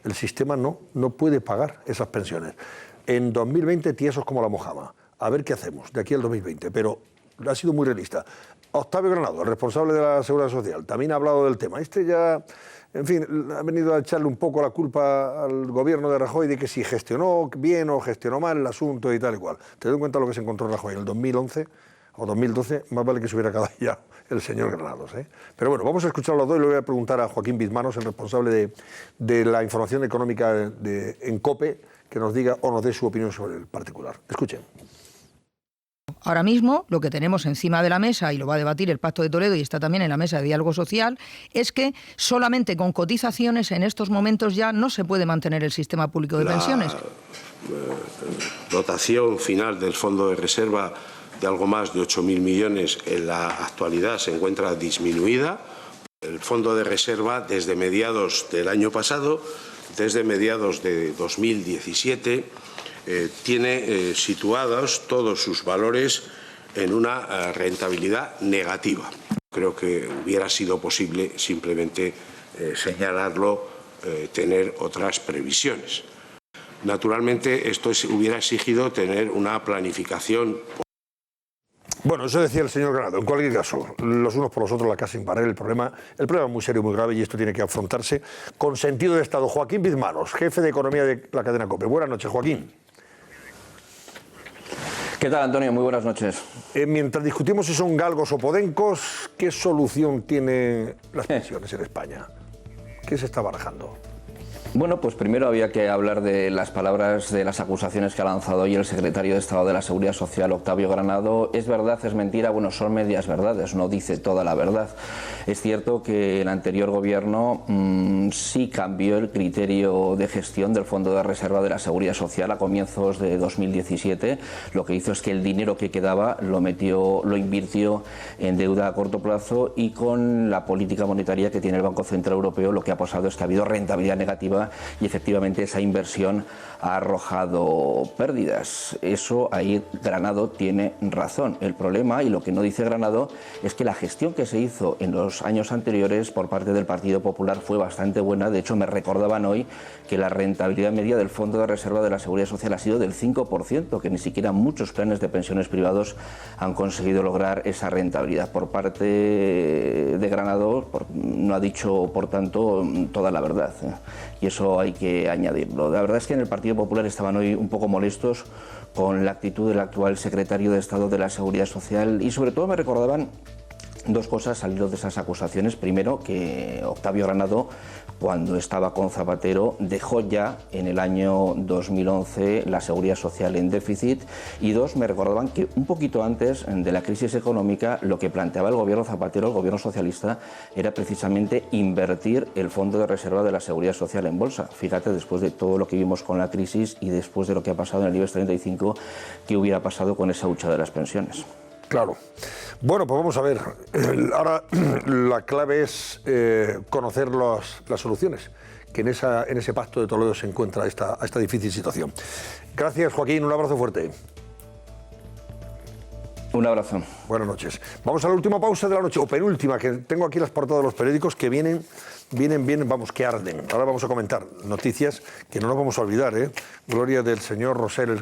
El sistema no puede pagar esas pensiones. En 2020, tiesos como la mojama. A ver qué hacemos de aquí al 2020. Pero ha sido muy realista. Octavio Granado, el responsable de la Seguridad Social, también ha hablado del tema. Ya, en fin, ha venido a echarle un poco la culpa al gobierno de Rajoy de que si gestionó bien o gestionó mal el asunto y tal y cual. Teniendo en cuenta lo que se encontró Rajoy en el 2011 o 2012, más vale que se hubiera quedado ya el señor Granados. Pero bueno, vamos a escuchar a los dos y le voy a preguntar a Joaquín Bizmanos, el responsable de la información económica en COPE, que nos diga o nos dé su opinión sobre el particular. Escuchen. Ahora mismo lo que tenemos encima de la mesa, y lo va a debatir el Pacto de Toledo y está también en la mesa de diálogo social, es que solamente con cotizaciones en estos momentos ya no se puede mantener el sistema público de pensiones. La dotación final del fondo de reserva de algo más de 8.000 millones en la actualidad se encuentra disminuida. El fondo de reserva desde mediados del año pasado, desde mediados de 2017, tiene situados todos sus valores en una rentabilidad negativa. Creo que hubiera sido posible simplemente señalarlo, tener otras previsiones. Naturalmente, esto hubiera exigido tener una planificación. Bueno, eso decía el señor Granado. En cualquier caso, los unos por los otros, la casa imparable. El problema es muy serio, muy grave, y esto tiene que afrontarse con sentido de Estado. Joaquín Bizmanos, jefe de Economía de la cadena COPE. Buenas noches, Joaquín. ¿Qué tal, Antonio? Muy buenas noches. Mientras discutimos si son galgos o podencos, ¿qué solución tienen las pensiones en España? ¿Qué se está barajando? Bueno, pues primero había que hablar de las palabras, de las acusaciones que ha lanzado hoy el secretario de Estado de la Seguridad Social, Octavio Granado. ¿Es verdad, es mentira? Bueno, son medias verdades, no dice toda la verdad. Es cierto que el anterior gobierno sí cambió el criterio de gestión del Fondo de Reserva de la Seguridad Social a comienzos de 2017. Lo que hizo es que el dinero que quedaba lo invirtió en deuda a corto plazo, y con la política monetaria que tiene el Banco Central Europeo lo que ha pasado es que ha habido rentabilidad negativa reserva y efectivamente esa inversión ha arrojado pérdidas. Eso ahí Granado tiene razón. El problema, y lo que no dice Granado, es que la gestión que se hizo en los años anteriores por parte del Partido Popular fue bastante buena. De hecho, me recordaban hoy que la rentabilidad media del Fondo de Reserva de la Seguridad Social ha sido del 5%, que ni siquiera muchos planes de pensiones privados han conseguido lograr esa rentabilidad. Por parte de Granado no ha dicho, por tanto, toda la verdad, y eso hay que añadirlo. La verdad es que en el Partido Popular estaban hoy un poco molestos con la actitud del actual secretario de Estado de la Seguridad Social y sobre todo me recordaban dos cosas al hilo de esas acusaciones. Primero, que Octavio Granado, cuando estaba con Zapatero, dejó ya en el año 2011 la Seguridad Social en déficit. Y dos, me recordaban que un poquito antes de la crisis económica lo que planteaba el gobierno Zapatero, el gobierno socialista, era precisamente invertir el Fondo de Reserva de la Seguridad Social en bolsa. Fíjate, después de todo lo que vimos con la crisis y después de lo que ha pasado en el IBEX 35, ¿qué hubiera pasado con esa hucha de las pensiones? Claro. Bueno, pues vamos a ver. Ahora la clave es conocer las soluciones que en ese pacto de Toledo se encuentra esta difícil situación. Gracias, Joaquín. Un abrazo fuerte. Un abrazo. Buenas noches. Vamos a la última pausa de la noche, o penúltima, que tengo aquí las portadas de los periódicos que vienen, vamos, que arden. Ahora vamos a comentar noticias que no nos vamos a olvidar, ¿eh? Gloria del señor Rosell,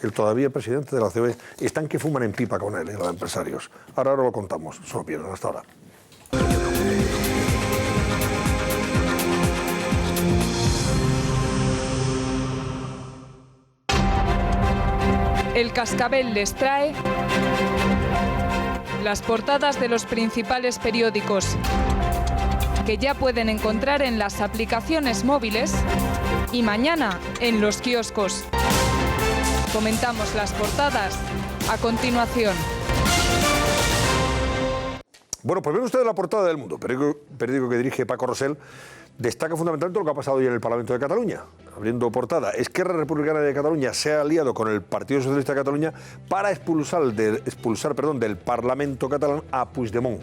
el todavía presidente de la COE. Están que fuman en pipa con él, los empresarios. Ahora lo contamos, solo pierden hasta ahora. El Cascabel les trae las portadas de los principales periódicos que ya pueden encontrar en las aplicaciones móviles y mañana en los kioscos. Comentamos las portadas a continuación. Bueno, pues ven ustedes la portada del Mundo, periódico que dirige Paco Rosell. Destaca fundamentalmente lo que ha pasado hoy en el Parlamento de Cataluña. Abriendo portada, Esquerra Republicana de Cataluña se ha aliado con el Partido Socialista de Cataluña para expulsar del Parlamento catalán a Puigdemont.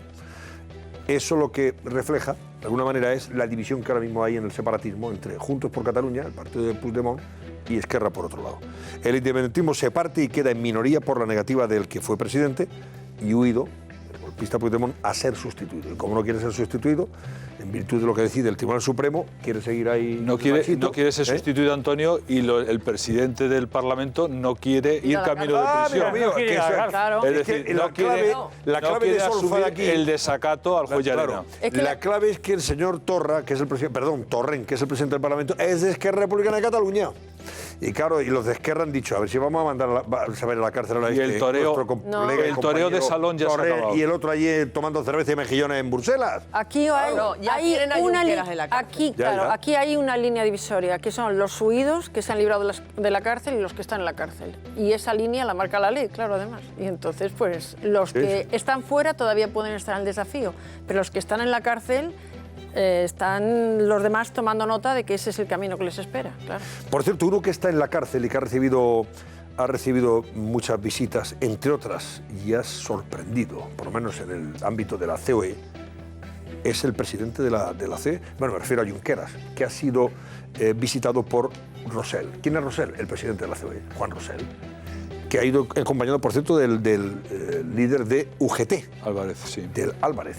Eso lo que refleja, de alguna manera, es la división que ahora mismo hay en el separatismo entre Juntos por Cataluña, el partido de Puigdemont, y Esquerra por otro lado. El independentismo se parte y queda en minoría por la negativa del que fue presidente y huido, el golpista Puigdemont, a ser sustituido. Y como no quiere ser sustituido, en virtud de lo que decide el Tribunal Supremo, quiere seguir ahí. No quiere ser sustituido, Antonio, y el presidente del Parlamento no quiere ir camino de prisión. Es decir, no quiere asumir aquí el desacato al juez Llarena. La clave es que el señor Torrent, que es el presidente del Parlamento, es de Esquerra Republicana de Cataluña. Y claro, y los de Esquerra han dicho, a ver si vamos a mandar a la cárcel a y el toreo de salón ya se ha acabado. Y el otro allí tomando cerveza y mejillones en Bruselas. Aquí hay una línea divisoria, que son los huidos que se han librado de la cárcel y los que están en la cárcel. Y esa línea la marca la ley, claro, además. Y entonces, pues, los que están fuera todavía pueden estar en el desafío, pero los que están en la cárcel... están los demás tomando nota de que ese es el camino que les espera, claro. Por cierto, uno que está en la cárcel y que ha recibido muchas visitas, entre otras, y ha sorprendido, por lo menos en el ámbito de la COE, es el presidente de la COE, bueno, me refiero a Junqueras, que ha sido visitado por Rosell. ¿Quién es Rosell? El presidente de la COE, Juan Rosell, que ha ido acompañado, por cierto, del líder de UGT. Álvarez, sí. Del Álvarez,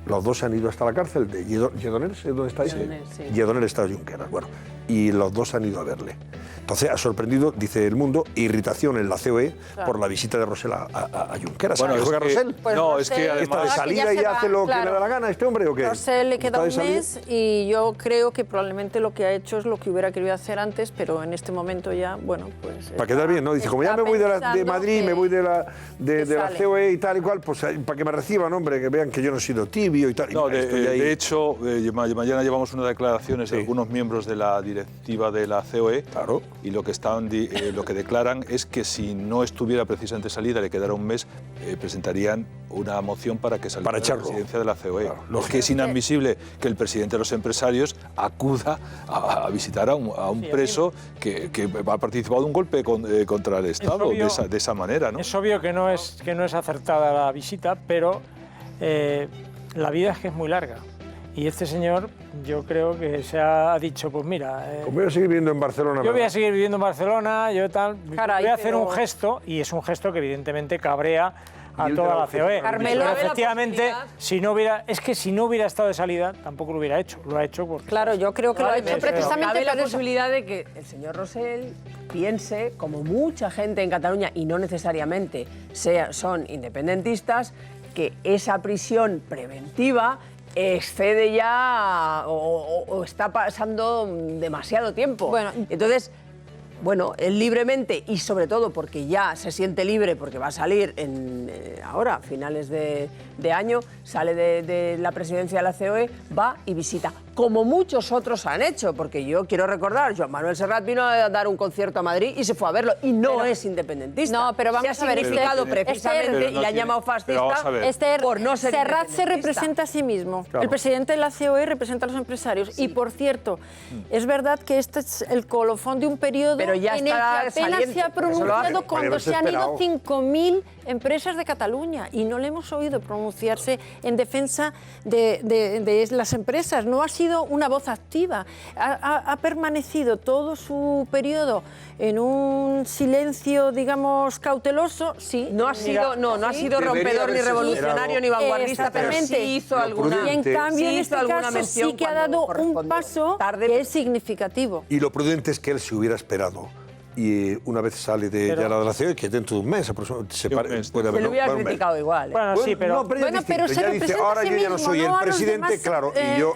Los dos se han ido hasta la cárcel de Lledoners, ¿dónde está ahí? Lledoners está Junqueras, bueno, y los dos han ido a verle. Entonces ha sorprendido, dice El Mundo, irritación en la COE por la visita de Rosell a Junqueras. Bueno, ¿Juega Rosell? Pues no, Rosell, es que ¿está de salida y hace lo que le da la gana a este hombre o qué? Rosell le queda un mes y yo creo que probablemente lo que ha hecho es lo que hubiera querido hacer antes, pero en este momento ya, bueno, pues... Para quedar bien, ¿no? Dice, como ya me voy de Madrid, me voy de la COE y tal y cual, pues para que me reciban, hombre, que vean que yo no he sido tibio y tal. No, de hecho, mañana llevamos unas declaraciones de algunos miembros de la directiva de la COE, claro, y lo que declaran es que si no estuviera precisamente salida, le quedara un mes, presentarían una moción para que saliera de la presidencia de la COE. Claro, porque es inadmisible que el presidente de los empresarios acuda a visitar a un preso que ha participado de un golpe contra el Estado, obvio, de esa manera, ¿no? Es obvio que no es acertada la visita, pero la vida es que es muy larga. Y este señor, yo creo que se ha dicho, pues mira... voy a seguir viviendo en Barcelona. Yo voy a seguir viviendo en Barcelona, yo tal... Caray, voy a hacer un gesto, y es un gesto que evidentemente cabrea a toda la COE. Carmelo, pero efectivamente, si no hubiera estado de salida, tampoco lo hubiera hecho. Lo ha hecho porque... Claro, yo creo que lo ha hecho precisamente... Cabe la posibilidad de que el señor Rosell piense, como mucha gente en Cataluña, y no necesariamente son independentistas, que esa prisión preventiva excede ya o está pasando demasiado tiempo. Bueno, entonces, él libremente, y sobre todo porque ya se siente libre, porque va a salir ahora, a finales de año, sale de la presidencia de la COE, va y visita, como muchos otros han hecho, porque yo quiero recordar, Joan Manuel Serrat vino a dar un concierto a Madrid y se fue a verlo, y no es independentista. No, pero vamos a ver, significado precisamente, y le han llamado fascista por no ser Serrat se representa a sí mismo. Claro. El presidente de la COE representa a los empresarios. Sí. Y, por cierto, es verdad que este es el colofón de un periodo en el que apenas se ha pronunciado cuando se han ido 5.000 empresas de Cataluña, y no le hemos oído pronunciarse en defensa de las empresas. No ha sido una voz activa. Ha permanecido todo su periodo en un silencio, digamos, cauteloso. Sí, no ha sido rompedor ni revolucionario ni vanguardista, pero sí hizo alguna. Y en cambio, en este caso sí que ha dado un paso que es significativo. Y lo prudente es que él se hubiera esperado. Y una vez sale de la COE, que dentro de un mes puede haber... Se lo hubiera criticado igual. Bueno, sí, pero... pero se dice, ahora yo ya no soy el presidente, claro, y yo,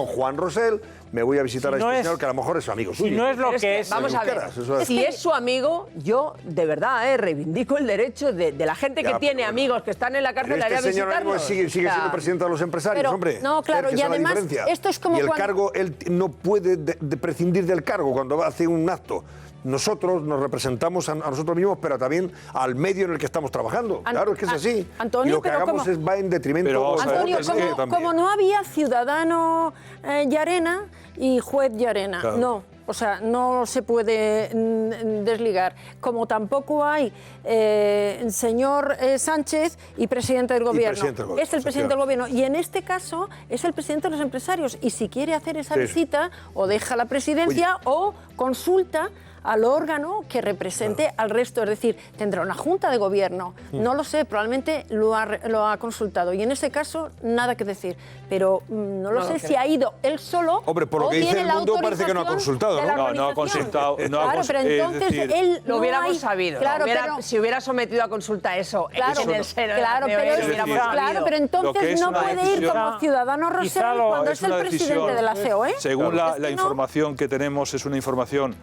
Juan Rosell, me voy a visitar a este señor, que a lo mejor es su amigo suyo. Si no es lo que es... Vamos a ver, si es su amigo, yo de verdad reivindico el derecho de la gente que tiene amigos que están en la cárcel de ir a visitarlos. Sigue siendo presidente de los empresarios, hombre. No, claro, y además, esto es como y el cargo, él no puede prescindir del cargo cuando hace un acto. Nosotros nos representamos a nosotros mismos, pero también al medio en el que estamos trabajando. Claro, es que es así. Antonio, y lo que hagamos va en detrimento... Antonio, como no había ciudadano Llarena y juez Llarena, claro. No. O sea, no se puede desligar. Como tampoco hay señor Sánchez y presidente del gobierno. Es el presidente del gobierno. Y en este caso es el presidente de los empresarios. Y si quiere hacer esa visita, o deja la presidencia o consulta al órgano que represente al resto. Es decir, tendrá una junta de gobierno. No lo sé, probablemente lo ha consultado. Y en ese caso, nada que decir. Pero no lo sé si ha ido él solo. Hombre, por lo que dice El Mundo, parece que no ha consultado, ¿no? No ha consultado. Claro, pero entonces él lo hubiéramos sabido. Claro, si hubiera sometido a consulta eso en el seno. Claro, pero entonces no puede ir como ciudadano Rosell cuando es el presidente de la COE. Según la información que tenemos, es una información,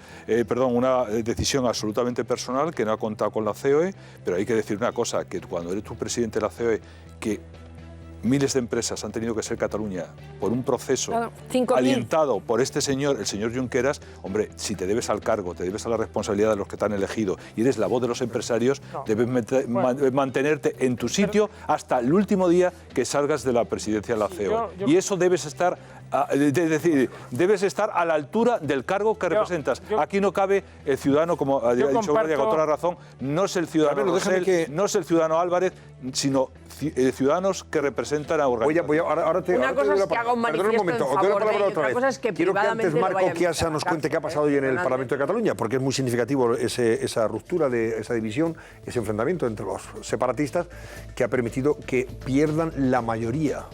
una decisión absolutamente personal que no ha contado con la COE, pero hay que decir una cosa, que cuando eres tú presidente de la COE, que miles de empresas han tenido que ser Cataluña por un proceso alientado por este señor, el señor Junqueras, hombre, si te debes al cargo, te debes a la responsabilidad de los que te han elegido y eres la voz de los empresarios, debes mantenerte en tu sitio hasta el último día que salgas de la presidencia de la COE. Y eso debes estar... Es decir, debes estar a la altura del cargo que representas. Aquí no cabe el ciudadano, como ha dicho Gloria con toda la razón, no es el ciudadano Rosell, no es el ciudadano Álvarez, sino ciudadanos que representan a organizaciones. Una cosa es que haga un manifiesto en favor de ello, otra cosa es que quiero que antes Marco Chiasa nos cuente qué ha pasado hoy en el Parlamento de Cataluña, porque es muy significativo esa ruptura, esa división, ese enfrentamiento entre los separatistas que ha permitido que pierdan la mayoría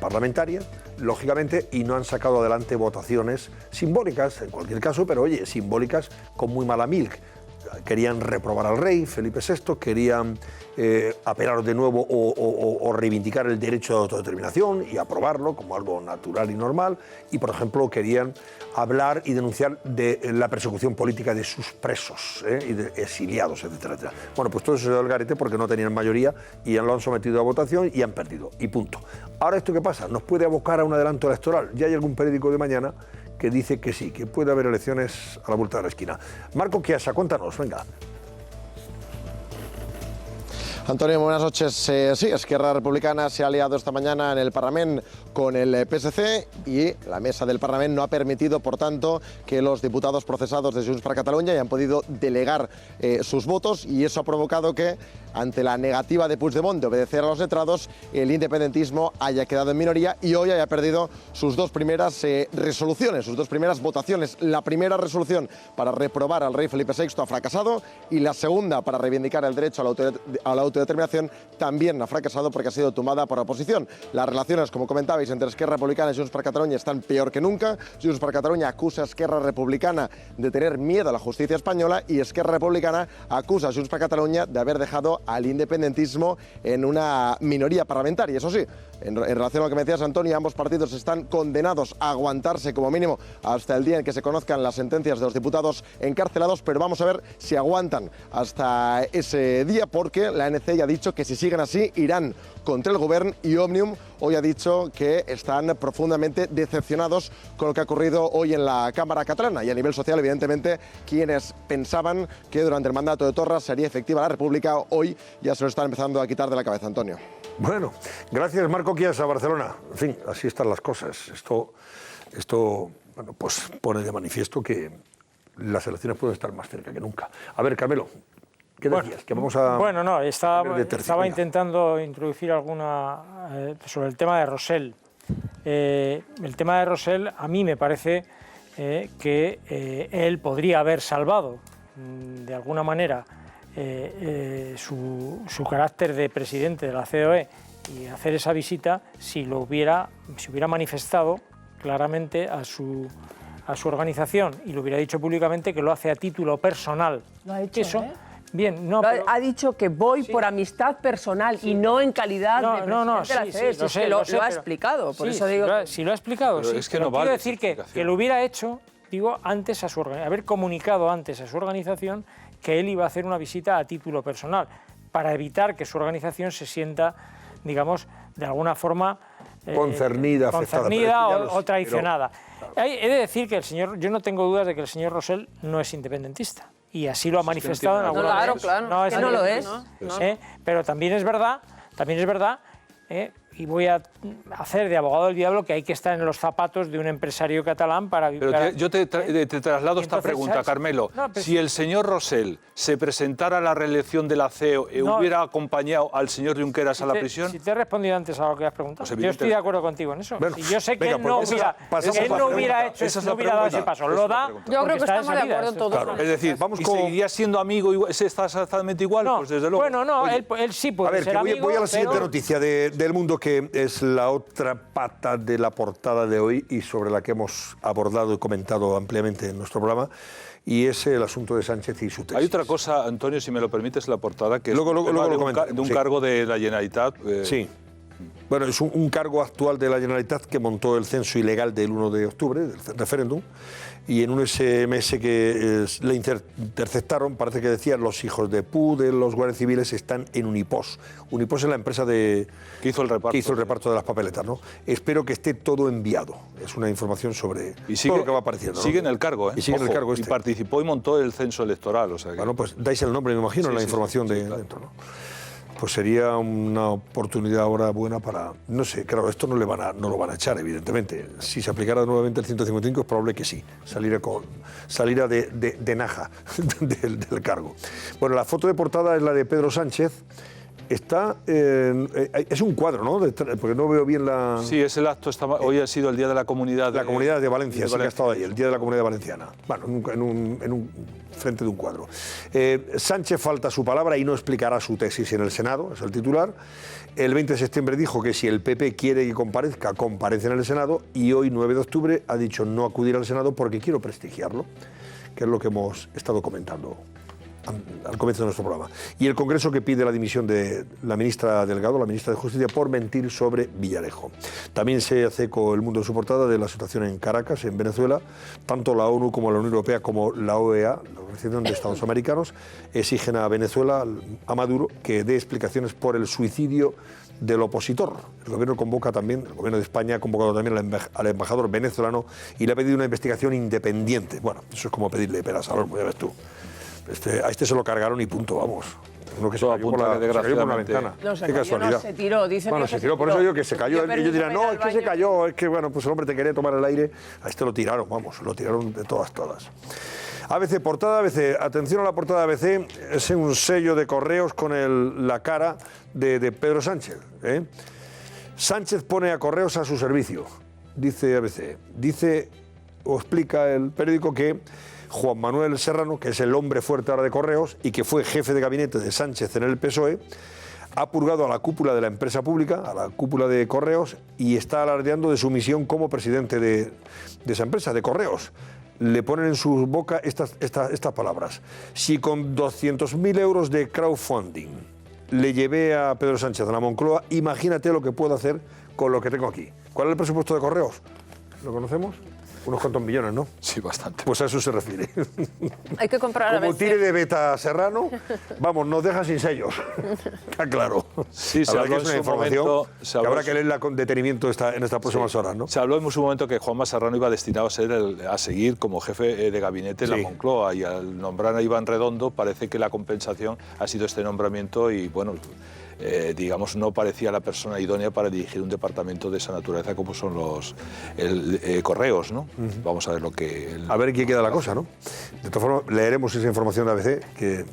parlamentaria, lógicamente, y no han sacado adelante votaciones simbólicas, en cualquier caso, pero oye, simbólicas con muy mala milk. Querían reprobar al rey, Felipe VI, querían apelar de nuevo o reivindicar el derecho de autodeterminación y aprobarlo como algo natural y normal, y por ejemplo querían hablar y denunciar de la persecución política de sus presos y de exiliados, etcétera, etcétera. Bueno, pues todo eso se dio al garete porque no tenían mayoría y ya lo han sometido a votación y han perdido, y punto. Ahora, ¿esto qué pasa? Nos puede abocar a un adelanto electoral. Ya hay algún periódico de mañana que dice que sí, que puede haber elecciones a la vuelta de la esquina. Marco Chiasa, cuéntanos, venga. Antonio, buenas noches. Sí, Esquerra Republicana se ha aliado esta mañana en el Parlamento con el PSC y la mesa del Parlamento no ha permitido, por tanto, que los diputados procesados de Junts per Catalunya hayan podido delegar sus votos, y eso ha provocado que, ante la negativa de Puigdemont de obedecer a los letrados, el independentismo haya quedado en minoría y hoy haya perdido sus dos primeras resoluciones, sus dos primeras votaciones. La primera resolución para reprobar al rey Felipe VI ha fracasado, y la segunda para reivindicar el derecho a la autodeterminación también ha fracasado porque ha sido tumbada por la oposición. Las relaciones, como comentabais, entre Esquerra Republicana y Junts per Catalunya están peor que nunca. Junts per Catalunya acusa a Esquerra Republicana de tener miedo a la justicia española y Esquerra Republicana acusa a Junts per Catalunya de haber dejado al independentismo en una minoría parlamentaria. Eso sí, en relación a lo que me decías, Antonio, ambos partidos están condenados a aguantarse como mínimo hasta el día en que se conozcan las sentencias de los diputados encarcelados, pero vamos a ver si aguantan hasta ese día, porque la ANC ya ha dicho que si siguen así irán contra el gobierno, y Òmnium hoy ha dicho que están profundamente decepcionados con lo que ha ocurrido hoy en la Cámara catalana, y a nivel social, evidentemente, quienes pensaban que durante el mandato de Torra sería efectiva la República, hoy ya se lo están empezando a quitar de la cabeza, Antonio. Bueno, gracias Marco Chiesa, Barcelona. En fin, así están las cosas. Esto bueno, pues pone de manifiesto que las elecciones pueden estar más cerca que nunca. A ver, Carmelo, ¿qué decías? Que vamos a... Bueno, no, estaba intentando introducir alguna sobre el tema de Rosell. El tema de Rosell, a mí me parece que él podría haber salvado de alguna manera su carácter de presidente de la COE y hacer esa visita si hubiera manifestado claramente a su organización y lo hubiera dicho públicamente que lo hace a título personal. Lo ha hecho, eso, bien, no, pero... Ha dicho que voy por amistad personal y no en calidad de presidente de la COE. Lo ha explicado, por eso digo... Sí, lo ha explicado, pero sí. Es que no vale. Quiero decir que lo hubiera hecho, digo, antes a haber comunicado antes a su organización que él iba a hacer una visita a título personal, para evitar que su organización se sienta, digamos, de alguna forma... concernida, o traicionada. Pero... He de decir que yo no tengo dudas de que el señor Rosell no es independentista, y así lo ha manifestado en alguna vez. Claro, no lo es. Pero también es verdad, y voy a hacer de abogado del diablo, que hay que estar en los zapatos de un empresario catalán para... Pero yo te traslado esta pregunta, Carmelo. Si el señor Rosell se presentara a la reelección de la CEO, ¿hubiera acompañado al señor Junqueras a la prisión? Si te he respondido antes a lo que has preguntado, pues yo estoy de acuerdo contigo en eso. Bueno, y yo sé que él no hubiera hecho eso, no hubiera dado ese paso. Lo da. Yo creo que estamos de acuerdo en todo. Claro, es decir, ¿y seguiría siendo amigo? ¿Está exactamente igual? Pues desde luego. Bueno, no, él sí puede ser amigo. Voy a la siguiente noticia del mundo, que es la otra pata de la portada de hoy y sobre la que hemos abordado y comentado ampliamente en nuestro programa, y es el asunto de Sánchez y su tesis. Hay otra cosa, Antonio, si me lo permites, en la portada, que es de un cargo de la Generalitat. Sí. Bueno, es un cargo actual de la Generalitat que montó el censo ilegal del 1 de octubre, del referéndum, y en un SMS que le interceptaron, parece que decían los hijos de PU, de los guardias civiles, están en Unipos. Unipos es la empresa que hizo el reparto de las papeletas, ¿no? Espero que esté todo enviado. Es una información sobre todo lo que va apareciendo, ¿no? Sigue en el cargo, ¿eh? Y sigue en el cargo y participó y montó el censo electoral. O sea que... Bueno, pues dais el nombre, me imagino, en la información de dentro, ¿no? Pues sería una oportunidad ahora buena para... No sé, claro, esto no lo van a echar, evidentemente. Si se aplicara nuevamente el 155 es probable que sí, saliera de naja del cargo. Bueno, la foto de portada es la de Pedro Sánchez. Es un cuadro, ¿no? Porque no veo bien la... Sí, es el acto. Hoy ha sido el Día de la Comunidad. La Comunidad de Valencia, sí que ha estado ahí, el Día de la Comunidad Valenciana. Bueno, en un frente de un cuadro. Sánchez falta su palabra y no explicará su tesis en el Senado, es el titular. El 20 de septiembre dijo que si el PP quiere que comparezca, comparece en el Senado, y hoy, 9 de octubre, ha dicho no acudir al Senado porque quiero prestigiarlo, que es lo que hemos estado comentando al comienzo de nuestro programa. Y el Congreso que pide la dimisión de la ministra Delgado, la ministra de Justicia, por mentir sobre Villarejo. También se hace eco el mundo en su portada de la situación en Caracas, en Venezuela. Tanto la ONU como la Unión Europea como la OEA, la Organización de Estados Americanos, exigen a Venezuela, a Maduro, que dé explicaciones por el suicidio del opositor. El gobierno el gobierno de España ha convocado también al embajador venezolano y le ha pedido una investigación independiente. Bueno, eso es como pedirle peras al olmo, ya ves tú. A este se lo cargaron y punto, vamos. Uno que se cayó por una ventana. No, Qué casualidad. No, se tiró, dicen bueno, que se tiró, por eso digo que se cayó. Ellos dirán, no, es que se cayó, es que, bueno, pues el hombre te quería tomar el aire. A este lo tiraron, vamos, lo tiraron de todas. ABC, portada ABC. Atención a la portada ABC. Es un sello de Correos con la cara de Pedro Sánchez. Sánchez pone a Correos a su servicio, dice ABC. Dice, o explica el periódico, que Juan Manuel Serrano, que es el hombre fuerte ahora de Correos y que fue jefe de gabinete de Sánchez en el PSOE, ha purgado a la cúpula de la empresa pública, a la cúpula de Correos, y está alardeando de su misión como presidente de esa empresa, de Correos. Le ponen en su boca estas palabras. Si con 200.000 euros de crowdfunding le llevé a Pedro Sánchez a la Moncloa, imagínate lo que puedo hacer con lo que tengo aquí. ¿Cuál es el presupuesto de Correos? ¿Lo conocemos? Unos cuantos millones, ¿no? Sí, bastante. Pues a eso se refiere. Hay que comprar a Como tire de beta Serrano, vamos, nos deja sin sellos. Está claro. Sí, se habló que es una información que habrá que leerla con detenimiento en estas próximas horas, ¿no? Se habló en su momento que Juanma Serrano iba destinado a seguir como jefe de gabinete en la Moncloa, y al nombrar a Iván Redondo parece que la compensación ha sido este nombramiento y, bueno, digamos, no parecía la persona idónea para dirigir un departamento de esa naturaleza como son los Correos, ¿no? Vamos a ver a ver qué queda la cosa, ¿no? De todas formas, leeremos esa información de ABC, que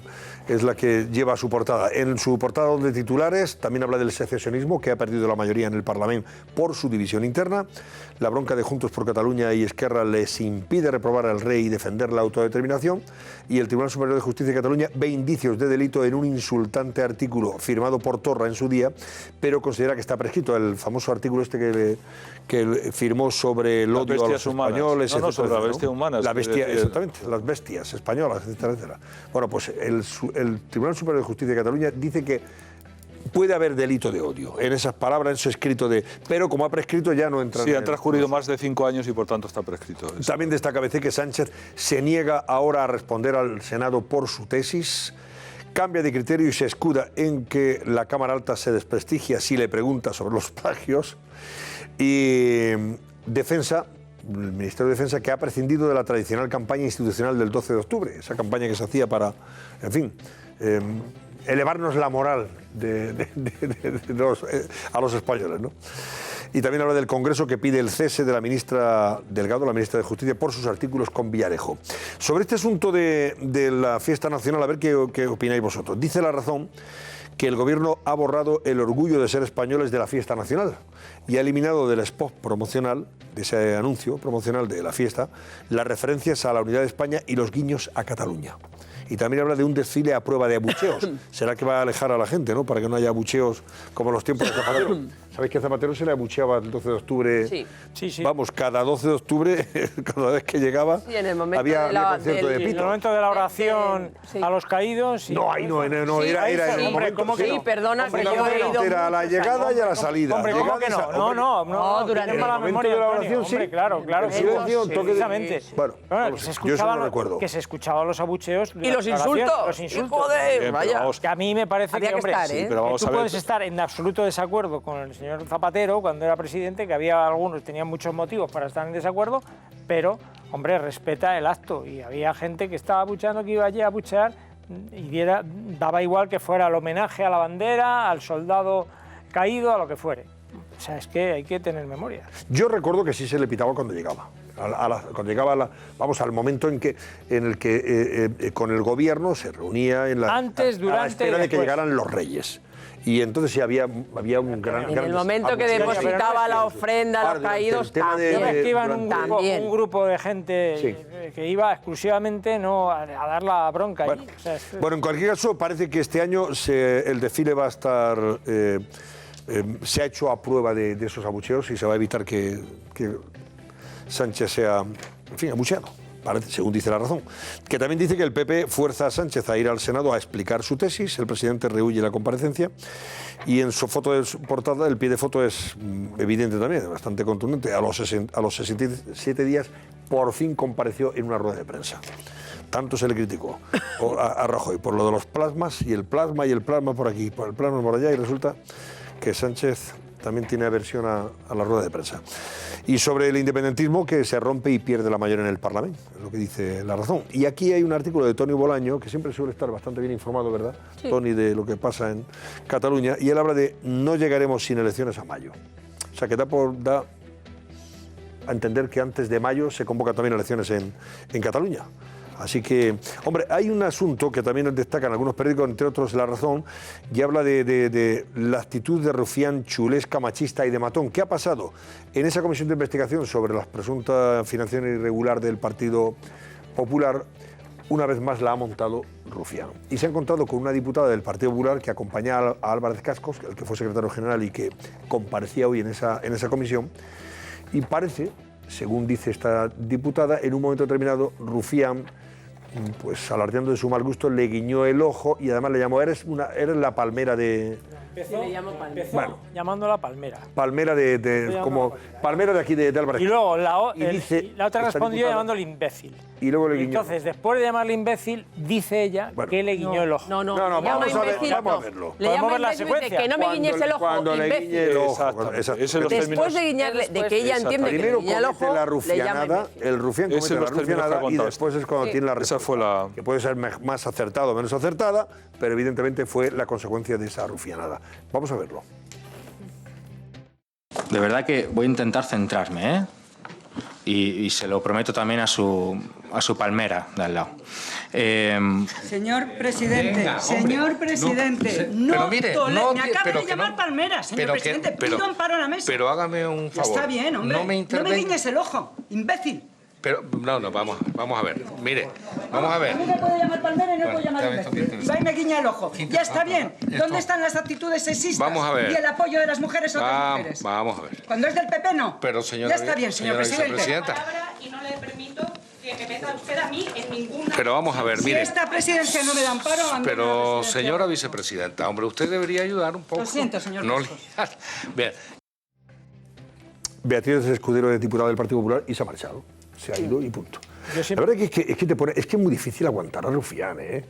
es la que lleva su portada. En su portada de titulares también habla del secesionismo, que ha perdido la mayoría en el Parlamento por su división interna. La bronca de Juntos por Cataluña y Esquerra les impide reprobar al rey y defender la autodeterminación. Y el Tribunal Superior de Justicia de Cataluña ve indicios de delito en un insultante artículo firmado por Torra en su día, pero considera que está prescrito. El famoso artículo este que firmó sobre el odio a los españoles, no, sobre la bestia humana. La bestia, exactamente, las bestias españolas, etcétera, etcétera. Bueno, pues el Tribunal Superior de Justicia de Cataluña dice que puede haber delito de odio en esas palabras, en su escrito pero como ha prescrito ya no entra. Sí, han transcurrido más de 5 años y por tanto está prescrito. También destaca ABC que Sánchez se niega ahora a responder al Senado por su tesis, cambia de criterio y se escuda en que la Cámara Alta se desprestigia si le pregunta sobre los plagios. Y Defensa, el Ministerio de Defensa, que ha prescindido de la tradicional campaña institucional del 12 de octubre, esa campaña que se hacía para, en fin, elevarnos la moral a los españoles, ¿no? Y también habla del Congreso, que pide el cese de la ministra Delgado, la ministra de Justicia, por sus artículos con Villarejo. Sobre este asunto de la fiesta nacional, a ver qué opináis vosotros. Dice La Razón que el Gobierno ha borrado el orgullo de ser españoles de la fiesta nacional y ha eliminado del spot promocional, de ese anuncio promocional de la fiesta, las referencias a la unidad de España y los guiños a Cataluña. Y también habla de un desfile a prueba de abucheos. Será que va a alejar a la gente, ¿no? Para que no haya abucheos como en los tiempos de Zapatero. ¿Sabéis que a Zapatero se le abucheaba el 12 de octubre? Sí. Vamos, cada 12 de octubre, cada vez que llegaba, en el momento había concierto de Pito. En el momento de la oración a los caídos. No, ahí no, era en el momento. ¿Cómo que no? Sí, perdona, que yo he ido. Era a la llegada y a la salida. Hombre, ¿cómo que no? No, durante el la momento de la oración, sí. Hombre, claro. Precisamente. Bueno, yo eso no recuerdo. Que se escuchaban los abucheos. Y los insultos. Joder, vaya. Que a mí me parece que, hombre, tú puedes estar en absoluto desacuerdo con el señor Zapatero cuando era presidente, que había algunos, tenían muchos motivos para estar en desacuerdo, pero, hombre, respeta el acto. Y había gente que estaba abucheando, que iba allí a abuchear, y daba igual que fuera el homenaje a la bandera, al soldado caído, a lo que fuere. O sea, es que hay que tener memoria. Yo recuerdo que sí se le pitaba cuando llegaba. Cuando llegaba al momento en el que con el gobierno se reunía a la espera de que llegaran los reyes. Y entonces sí había un gran... En el momento que depositaba la ofrenda a los caídos, también. Iban un grupo de gente que iba exclusivamente a dar la bronca. Bueno, en cualquier caso, parece que este año el desfile va a estar... se ha hecho a prueba de esos abucheos y se va a evitar que Sánchez sea, en fin, abucheado, parece, según dice La Razón. Que también dice que el PP fuerza a Sánchez a ir al Senado a explicar su tesis. El presidente rehúye la comparecencia y en su foto de portada el pie de foto es evidente también, bastante contundente. A los 67 días por fin compareció en una rueda de prensa. Tanto se le criticó a Rajoy por lo de los plasmas y el plasma por aquí, por el plasma por allá, y resulta que Sánchez también tiene aversión a la rueda de prensa. Y sobre el independentismo, que se rompe y pierde la mayoría en el Parlamento, es lo que dice La Razón. Y aquí hay un artículo de Toni Bolaño, que siempre suele estar bastante bien informado, ¿verdad? Sí. Toni, de lo que pasa en Cataluña, y él habla de no llegaremos sin elecciones a mayo. O sea, que da a entender que antes de mayo se convocan también elecciones en Cataluña. Así que, hombre, hay un asunto que también destacan algunos periódicos, entre otros La Razón, y habla de la actitud de Rufián, chulesca, machista y de matón. ¿Qué ha pasado? En esa comisión de investigación sobre la presunta financiación irregular del Partido Popular, una vez más la ha montado Rufián. Y se ha encontrado con una diputada del Partido Popular que acompaña a Álvarez Cascos, el que fue secretario general y que comparecía hoy en esa comisión, y parece, según dice esta diputada, en un momento determinado Rufián, pues alardeando de su mal gusto, le guiñó el ojo y además le llamó, eres la palmera de... Empezó llamándola palmera. Palmera como palmera de aquí de Álvarez. Y luego la otra respondió llamándole imbécil. Y luego le guiñó. Entonces, después de llamarle imbécil, dice ella que le guñó el ojo. No, vamos a verlo. Le llama ver la secuencia. Que no me guiñes el ojo, cuando imbécil. Le guiñe el ojo. Después de guiñarle, de que ella entiende que le guiña el ojo, la rufianada, el rufián comete la rufianada y después es cuando tiene la respuesta. Que puede ser más acertada o menos acertada, pero evidentemente fue la consecuencia de esa rufianada. Vamos a verlo. De verdad que voy a intentar centrarme, ¿eh? Y se lo prometo también a su palmera de al lado. Señor presidente, no mire, me acaba de llamar palmera, señor presidente, pido amparo a la mesa. Pero hágame un favor. Está bien, hombre, no me guiñes el ojo, imbécil. Pero, vamos a ver, mire, vamos a ver. A mí me puede llamar palmera y no puedo llamar imbécil. Y va y me guiña el ojo. Ya está bien. ¿Dónde están las actitudes sexistas? Vamos a ver. Y el apoyo de las mujeres a otras mujeres. Vamos a ver. Cuando es del PP, no. Pero, señora, ya está bien, señor presidente. Y no le permito que me meta usted a mí en ninguna... Pero vamos a ver, mire. Si esta presidencia no me da amparo... Pero, señora vicepresidenta, hombre, usted debería ayudar un poco. Lo siento, señor. Bien. Beatriz Escudero es diputada del Partido Popular y se ha marchado. Se ha ido y punto. La verdad es que es muy difícil aguantar a Rufián, ¿eh?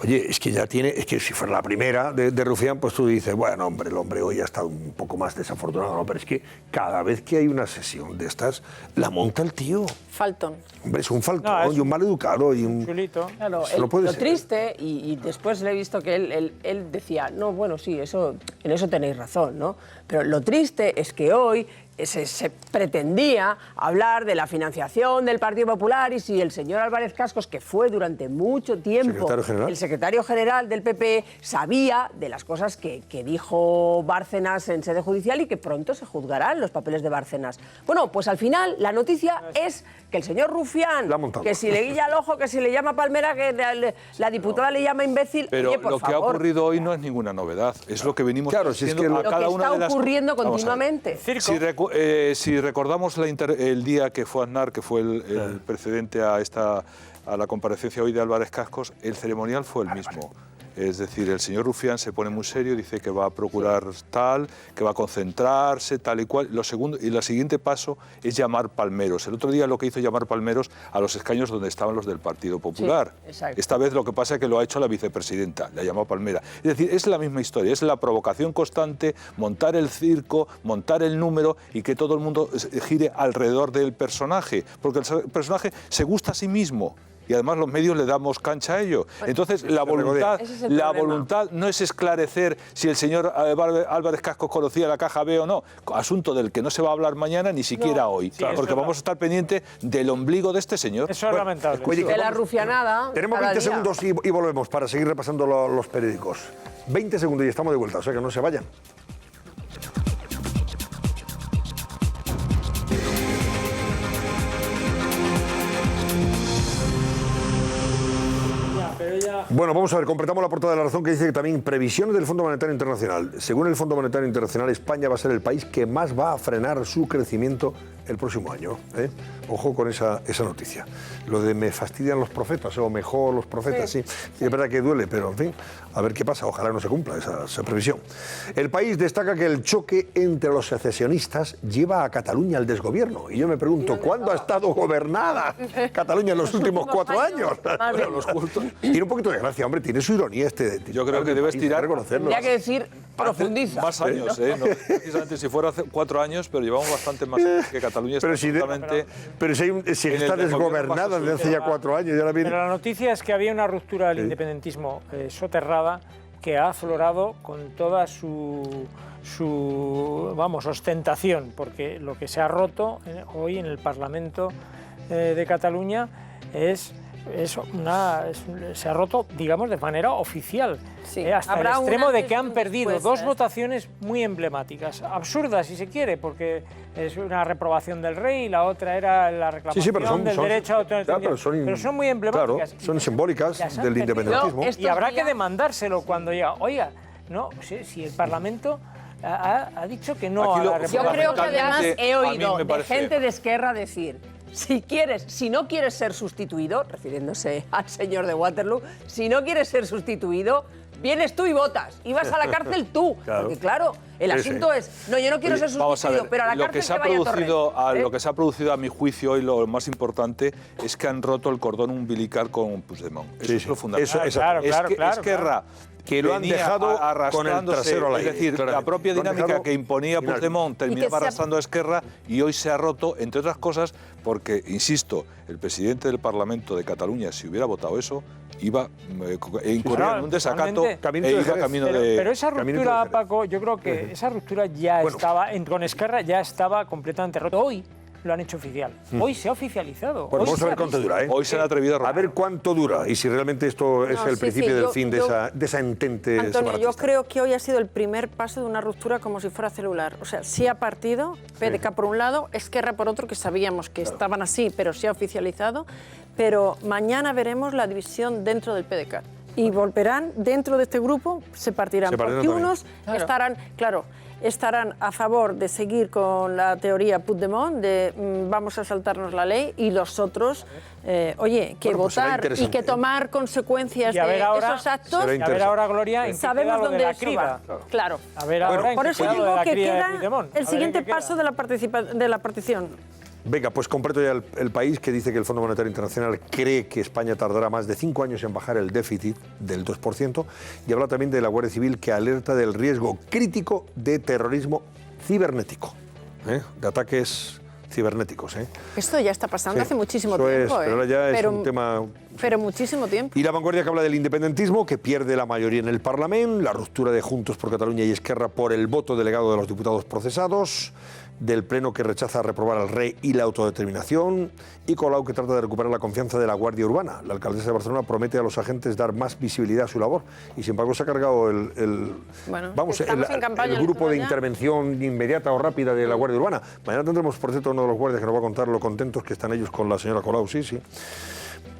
Oye, es que si fuera la primera de Rufián, pues tú dices, bueno, hombre, el hombre hoy ha estado un poco más desafortunado, ¿no? Pero es que cada vez que hay una sesión de estas, la monta el tío. Faltón. Hombre, es un faltón y un mal educado y un... Chulito. Claro, lo triste, y después le he visto que él decía, no, bueno, sí, en eso tenéis razón, ¿no? Pero lo triste es que hoy se pretendía hablar de la financiación del Partido Popular y si el señor Álvarez Cascos, que fue durante mucho tiempo el secretario general del PP, sabía de las cosas que dijo Bárcenas en sede judicial y que pronto se juzgarán los papeles de Bárcenas. Bueno, pues al final la noticia es que el señor Rufián, que si le guilla el ojo, que si le llama palmera, que la diputada le llama imbécil... Pero oye, por lo favor. Que ha ocurrido hoy no es ninguna novedad, es lo que venimos diciendo a cada una de las... Lo que está ocurriendo continuamente. Si recordamos el día que fue Aznar, que fue el precedente a la comparecencia hoy de Álvarez Cascos, el ceremonial fue el mismo. Es decir, el señor Rufián se pone muy serio, dice que va a procurar tal, que va a concentrarse, tal y cual. El siguiente paso es llamar palmeros. El otro día lo que hizo llamar palmeros a los escaños donde estaban los del Partido Popular. Sí, esta vez lo que pasa es que lo ha hecho la vicepresidenta, la llamó palmera. Es decir, es la misma historia, es la provocación constante, montar el circo, montar el número y que todo el mundo gire alrededor del personaje, porque el personaje se gusta a sí mismo. Y además los medios le damos cancha a ello. Entonces la voluntad no es esclarecer si el señor Álvarez Cascos conocía la caja B o no, asunto del que no se va a hablar mañana ni siquiera hoy, porque vamos a estar pendientes del ombligo de este señor. Eso es lamentable. Oye, de la rufianada. Tenemos 20 segundos y volvemos para seguir repasando los periódicos. 20 segundos y estamos de vuelta, o sea que no se vayan. Bueno, vamos a ver, completamos la portada de La Razón que dice que también previsiones del Fondo Monetario Internacional. Según el Fondo Monetario Internacional, España va a ser el país que más va a frenar su crecimiento el próximo año. Ojo con esa noticia. Lo de me fastidian los profetas, o mejor los profetas, sí. Es verdad que duele, pero en fin, a ver qué pasa. Ojalá no se cumpla esa previsión. El País destaca que el choque entre los secesionistas lleva a Cataluña al desgobierno. Y yo me pregunto, ¿cuándo ha estado gobernada Cataluña en los últimos 4 años? Tiene un poquito de gracia, hombre, tiene su ironía Yo creo que debes tirar... Tendría que decir profundiza. Más años, no precisamente si fuera hace 4 años, pero llevamos bastante más años que Cataluña está absolutamente... Pero si está desgobernada desde hace ya 4 años. Ya pero la noticia es que había una ruptura del independentismo soterrada que ha aflorado con toda su ostentación, porque lo que se ha roto hoy en el Parlamento de Cataluña se ha roto, digamos, de manera oficial, hasta el extremo de que han perdido 2 votaciones muy emblemáticas, absurdas si se quiere, porque es una reprobación del rey y la otra era la reclamación del derecho a autodeterminación, pero son muy emblemáticas. Claro, son simbólicas del independentismo. Y habrá que demandárselo cuando llega. Oiga, no, si el Parlamento ha dicho que no a la reprobación. Yo creo que además he oído de gente de Esquerra decir: si no quieres ser sustituido, refiriéndose al señor de Waterloo, si no quieres ser sustituido, vienes tú y votas, y vas a la cárcel tú. Claro. Porque claro, el asunto es, no, yo no quiero ser sustituido, pero a la cárcel que vaya Torrent. Lo que se ha producido, a mi juicio, hoy lo más importante es que han roto el cordón umbilical con Puigdemont. Eso es lo fundamental. Esquerra, que lo han dejado con el trasero al aire. Es decir, la propia dinámica que imponía Puigdemont terminaba arrastrando a Esquerra y hoy se ha roto, entre otras cosas, porque, insisto, el presidente del Parlamento de Cataluña, si hubiera votado eso, iba a incurrir en un desacato e iba camino de... Pero esa ruptura, Paco, yo creo que esa ruptura ya estaba, con Esquerra ya estaba completamente roto. Hoy lo han hecho oficial. Hoy se ha oficializado. Bueno, vamos a ver cuánto dura, ¿eh? Hoy se han atrevido a ver cuánto dura y si realmente esto es el principio del fin de esa entente Antonio, separatista. yo creo que hoy ha sido el primer paso de una ruptura como si fuera celular. O sea, sí ha partido, PDK por un lado, Esquerra por otro, que sabíamos que estaban así, pero sí ha oficializado. Pero mañana veremos la división dentro del PDK. Y volverán, dentro de este grupo, se partirán. Porque unos estarán a favor de seguir con la teoría Puigdemont, de vamos a saltarnos la ley, y los otros, votar y que tomar consecuencias de esos actos. A ver ahora, Gloria, en sabemos dónde de eso va. Claro. A ver ahora por eso digo que queda el siguiente paso de la partición. Venga, pues completo ya el país, que dice que el Fondo Monetario Internacional cree que España tardará más de 5 años en bajar el déficit del 2%, y habla también de la Guardia Civil, que alerta del riesgo crítico de terrorismo cibernético, de ataques cibernéticos. Esto ya está pasando hace muchísimo tiempo. Pero ahora ya es un tema... Pero muchísimo tiempo. Y La Vanguardia, que habla del independentismo, que pierde la mayoría en el Parlamento, la ruptura de Juntos por Cataluña y Esquerra por el voto delegado de los diputados procesados, del Pleno que rechaza reprobar al rey y la autodeterminación, y Colau, que trata de recuperar la confianza de la Guardia Urbana. La alcaldesa de Barcelona promete a los agentes dar más visibilidad a su labor, y sin embargo se ha cargado el grupo de intervención inmediata o rápida de la Guardia Urbana. Mañana tendremos, por cierto, uno de los guardias que nos va a contar lo contentos que están ellos con la señora Colau, sí,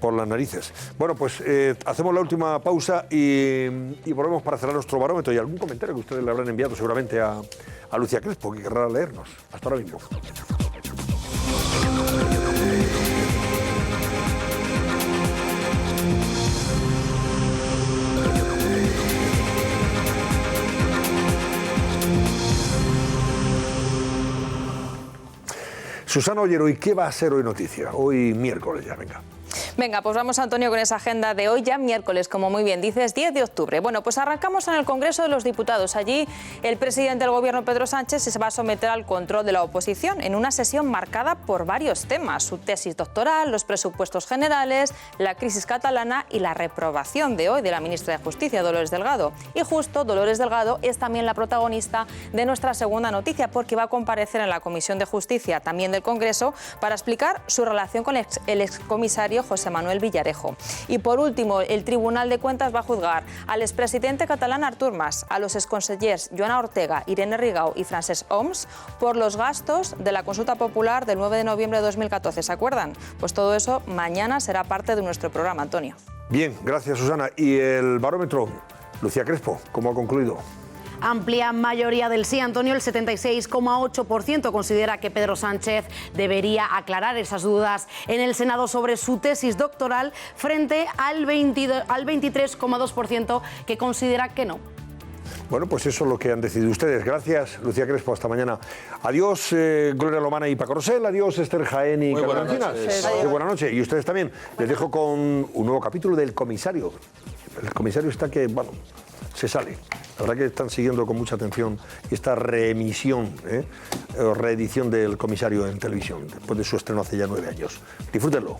por las narices. Bueno, pues hacemos la última pausa y volvemos para cerrar nuestro barómetro, y algún comentario que ustedes le habrán enviado seguramente a Lucía Crespo, que querrá leernos. Hasta ahora mismo. Susana Ollero, ¿y qué va a ser hoy noticia? Hoy miércoles ya, venga. Venga, pues vamos, Antonio, con esa agenda de hoy, ya miércoles, como muy bien dices, 10 de octubre. Bueno, pues arrancamos en el Congreso de los Diputados. Allí el presidente del Gobierno, Pedro Sánchez, se va a someter al control de la oposición en una sesión marcada por varios temas: su tesis doctoral, los presupuestos generales, la crisis catalana y la reprobación de hoy de la ministra de Justicia, Dolores Delgado. Y justo Dolores Delgado es también la protagonista de nuestra segunda noticia, porque va a comparecer en la Comisión de Justicia, también del Congreso, para explicar su relación con el excomisario José Manuel Villarejo. Y por último, el Tribunal de Cuentas va a juzgar al expresidente catalán Artur Mas, a los exconsellers Joana Ortega, Irene Rigau y Francesc Homs por los gastos de la consulta popular del 9 de noviembre de 2014. ¿Se acuerdan? Pues todo eso mañana será parte de nuestro programa, Antonio. Bien, gracias, Susana. Y el barómetro, Lucía Crespo, ¿cómo ha concluido? Amplia mayoría del sí, Antonio. El 76,8% considera que Pedro Sánchez debería aclarar esas dudas en el Senado sobre su tesis doctoral, frente al 23,2% que considera que no. Bueno, pues eso es lo que han decidido ustedes. Gracias, Lucía Crespo. Hasta mañana. Adiós, Gloria Lomana y Paco Rosell. Adiós, Esther Jaén y Carmen Encinas. Buenas noches. Y ustedes también. Les dejo con un nuevo capítulo del Comisario. El comisario está que, bueno, se sale. La verdad que están siguiendo con mucha atención esta reemisión o reedición del Comisario en televisión, después de su estreno hace ya 9 años. Disfrútenlo.